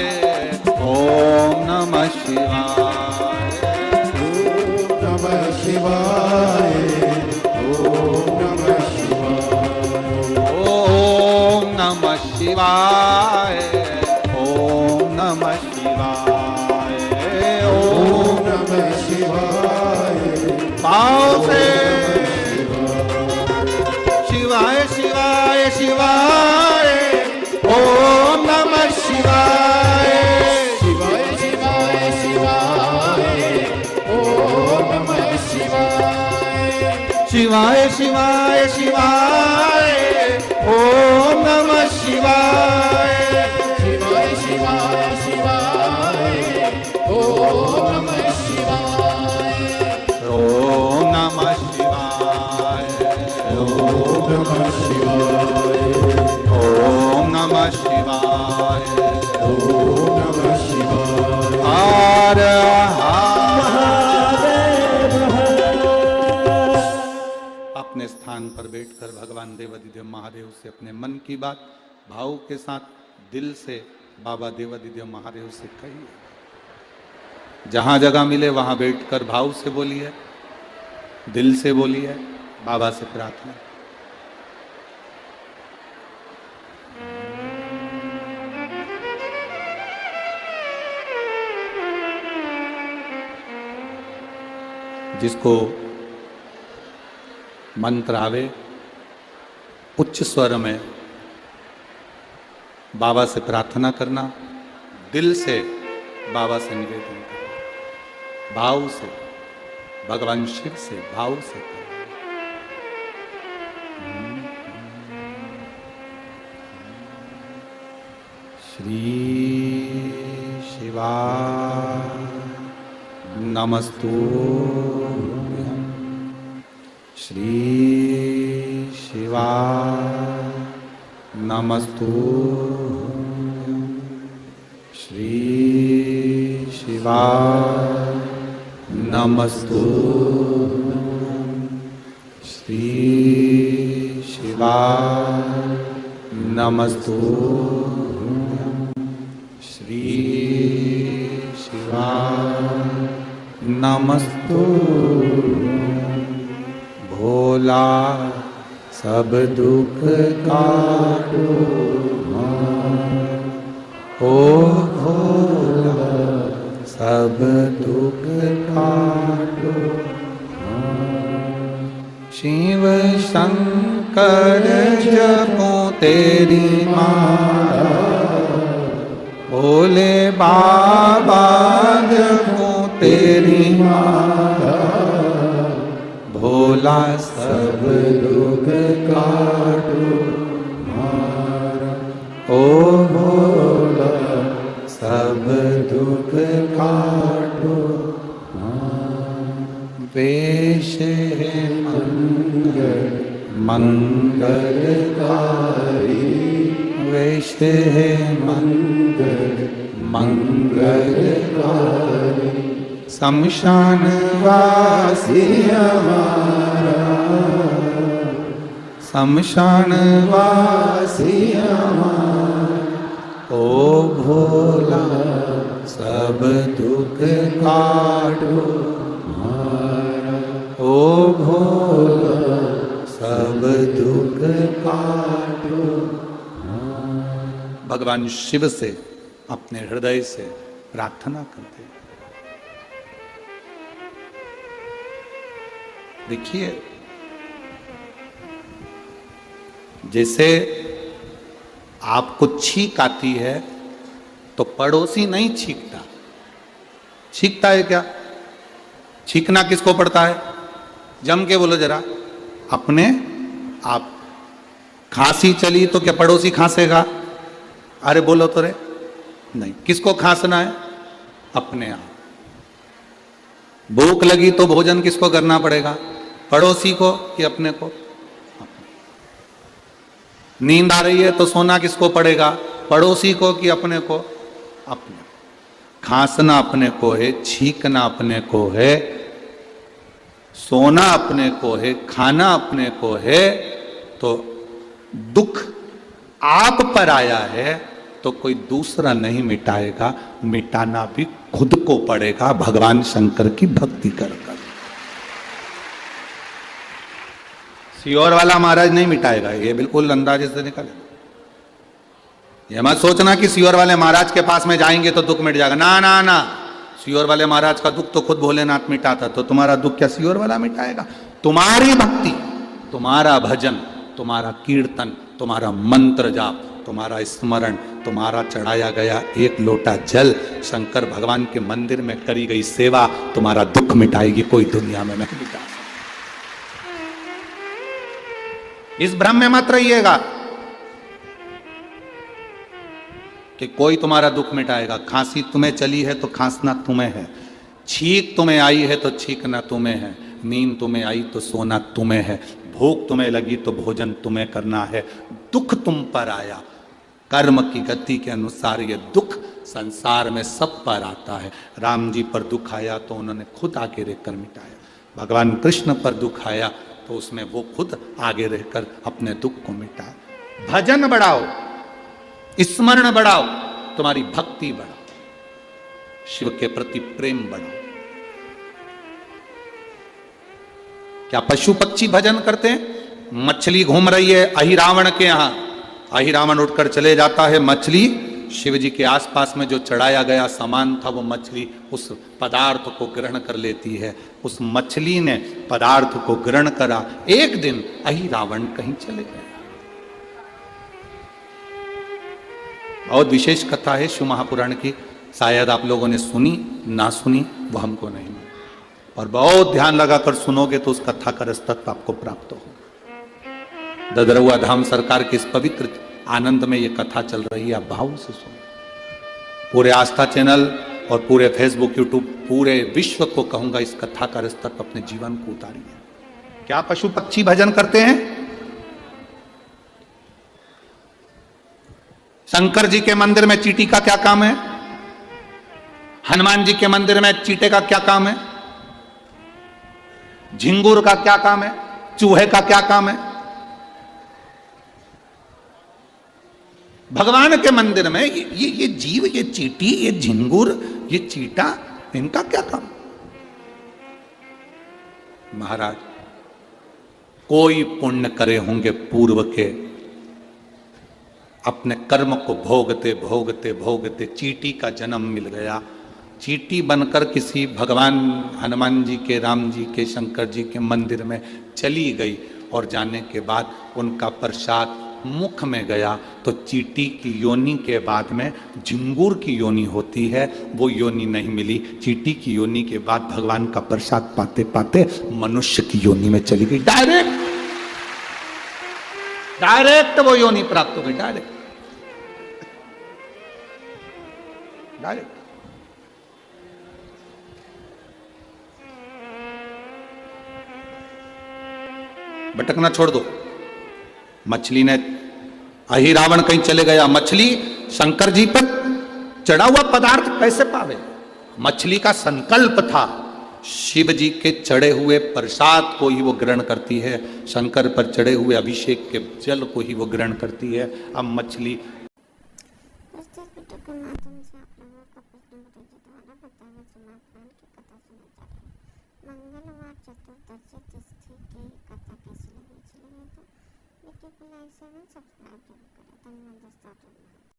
[SPEAKER 1] ओम नमः शिवाय,
[SPEAKER 2] ओम नमः शिवाय, ओम नमः शिवाय।
[SPEAKER 1] ओम नमः शिवाय, ओम नमः शिवाय,
[SPEAKER 2] ओम नमः शिवाय,
[SPEAKER 1] पाँव से शिवाय शिवाय शिवाय, ओम नमः शिवाय,
[SPEAKER 2] शिवाय शिवाय शिवाय, ओम नमः शिवाय।
[SPEAKER 1] शिवाय शिवाय शिवाय, ओम नमः शिवाय,
[SPEAKER 2] शिवाय शिवाय शिवाय, ओम नमः शिवाय।
[SPEAKER 1] ओम नमः शिवाय,
[SPEAKER 2] ओम नमः शिवाय।
[SPEAKER 1] महादेव से अपने मन की बात भाव के साथ दिल से बाबा देवादिदेव महादेव से कहिए। जहां जगह मिले वहां बैठकर भाव से बोलिए, दिल से बोलिए, बाबा से प्रार्थना। जिसको मंत्र आवे उच्च स्वर में बाबा से प्रार्थना करना, दिल से बाबा से निवेदन करना, भाव से, भगवान शिव से भाव से करना। श्री शिवाय नमस्तुभ्यं, श्री शिवाय नमस्तुभ्यं, श्री शिवाय नमस्तुभ्यं, श्री शिवाय नमस्तुभ्यं, श्री शिवाय नमस्तुभ्यं। भोला सब दुख काटो, ओ भोला सब दुख काटो। शिव शंकर जपो तेरी माला, भोले बाबा जपो तेरी माला। भोला सब दुख काटो मारा, ओ भोला सब दुख काटो मारा। वेश है मंगल मंगलकारी, वेश है मंगल मंगलकारी। शमशान वासी हमारा, शमशान वासी हमारा। ओ भोला सब दुख काटो हमारा, ओ भोला सब दुख काटो। भगवान शिव से अपने हृदय से प्रार्थना करते हैं। देखिए, जैसे आपको छींक आती है तो पड़ोसी नहीं छींकता। छींकता है क्या? छींकना किसको पड़ता है? जम के बोलो जरा, अपने आप। खांसी चली तो क्या पड़ोसी खांसेगा? अरे बोलो तो रे, नहीं। किसको खांसना है? अपने आप। भूख लगी तो भोजन किसको करना पड़ेगा? पड़ोसी को कि अपने को? नींद आ रही है तो सोना किसको पड़ेगा? पड़ोसी को कि अपने को? अपने। खांसना अपने को है, छींकना अपने को है, सोना अपने को है, खाना अपने को है। तो दुख आप पर आया है तो कोई दूसरा नहीं मिटाएगा, मिटाना भी खुद को पड़ेगा भगवान शंकर की भक्ति कर कर। सियोर वाला महाराज नहीं मिटाएगा, ये बिल्कुल अंदाजे से निकले। ये मत सोचना कि सियोर वाले महाराज के पास में जाएंगे तो दुख मिट जाएगा। ना ना ना, सियोर वाले महाराज का दुख तो खुद भोलेनाथ मिटाता, तो तुम्हारा दुख क्या सियोर वाला मिटाएगा? तुम्हारी भक्ति, तुम्हारा भजन, तुम्हारा कीर्तन, तुम्हारा मंत्र जाप, तुम्हारा स्मरण, तुम्हारा चढ़ाया गया एक लोटा जल, शंकर भगवान के मंदिर में करी गई सेवा तुम्हारा दुख मिटाएगी, कोई दुनिया में नहीं मिटा। इस भ्रम में मत रहिएगा कि कोई तुम्हारा दुख मिटाएगा। खांसी तुम्हें चली है तो खांसना तुम्हें है, छींक तुम्हें आई है तो छींकना तुम्हें है, नींद तुम्हें आई तो सोना तुम्हें है, भूख तुम्हें लगी तो भोजन तुम्हें करना है। दुख तुम पर आया, कर्म की गति के अनुसार ये दुख संसार में सब पर आता है। राम जी पर दुख आया तो उन्होंने खुद आके रहकर मिटाया, भगवान कृष्ण पर दुख आया तो उसमें वो खुद आगे रहकर अपने दुख को मिटाए। भजन बढ़ाओ, स्मरण बढ़ाओ, तुम्हारी भक्ति बढ़ाओ, शिव के प्रति प्रेम बढ़ाओ। क्या पशु पक्षी भजन करते हैं? मछली घूम रही है अहिरावण के यहां, अहिरावण उठकर चले जाता है, मछली शिव जी के आसपास में जो चढ़ाया गया सामान था वो मछली उस पदार्थ को ग्रहण कर लेती है। उस मछली ने पदार्थ को ग्रहण करा। एक दिन अहिरावण कहीं चले गए। बहुत विशेष कथा है शिव महापुराण की, शायद आप लोगों ने सुनी ना सुनी वो हमको नहीं, और बहुत ध्यान लगाकर सुनोगे तो उस कथा का रसतत्व आपको प्राप्त होगा। ददरुआ धाम सरकार के इस पवित्र आनंद में ये कथा चल रही है, आप भाव से सुनो। पूरे आस्था चैनल और पूरे फेसबुक यूट्यूब पूरे विश्व को कहूंगा इस कथा का रसतत्व अपने जीवन को उतारिए। क्या पशु पक्षी भजन करते हैं? शंकर जी के मंदिर में चींटी का क्या काम है? हनुमान जी के मंदिर में चींटे का क्या काम है? झिंगुर का क्या काम है? चूहे का क्या काम है? भगवान के मंदिर में ये जीव, ये चींटी, ये झिंगुर, ये चीटा, इनका क्या काम? महाराज कोई पुण्य करे होंगे पूर्व के, अपने कर्म को भोगते भोगते भोगते चींटी का जन्म मिल गया। चींटी बनकर किसी भगवान हनुमान जी के, राम जी के, शंकर जी के मंदिर में चली गई, और जाने के बाद उनका प्रसाद मुख में गया तो चींटी की योनि के बाद में झिंगुर की योनि होती है, वो योनि नहीं मिली। चींटी की योनि के बाद भगवान का प्रसाद पाते पाते मनुष्य की योनि में चली गई। डायरेक्ट वो योनि प्राप्त हो गई, डायरेक्ट। भटकना छोड़ दो। मछली ने, अहिरावण कहीं चले गया, मछली शंकर जी पर चढ़ा हुआ पदार्थ कैसे पावे? मछली का संकल्प था शिव जी के चढ़े हुए प्रसाद को ही वो ग्रहण करती है, शंकर पर चढ़े हुए अभिषेक के जल को ही वो ग्रहण करती है। अब मछली
[SPEAKER 3] प्रस्तुत वीडियो के माध्यम से आप लोगों को प्रश्न बुद्धि द्वारा बताया चुनाव की कथा सुनाई जा रही है। मंगलवार चतुर्दशी तिथि की कथा कैसी लगी? तो वीडियो को लाइक शेयर सब्सक्राइब जरूर करें। धन्यवाद दोस्तों।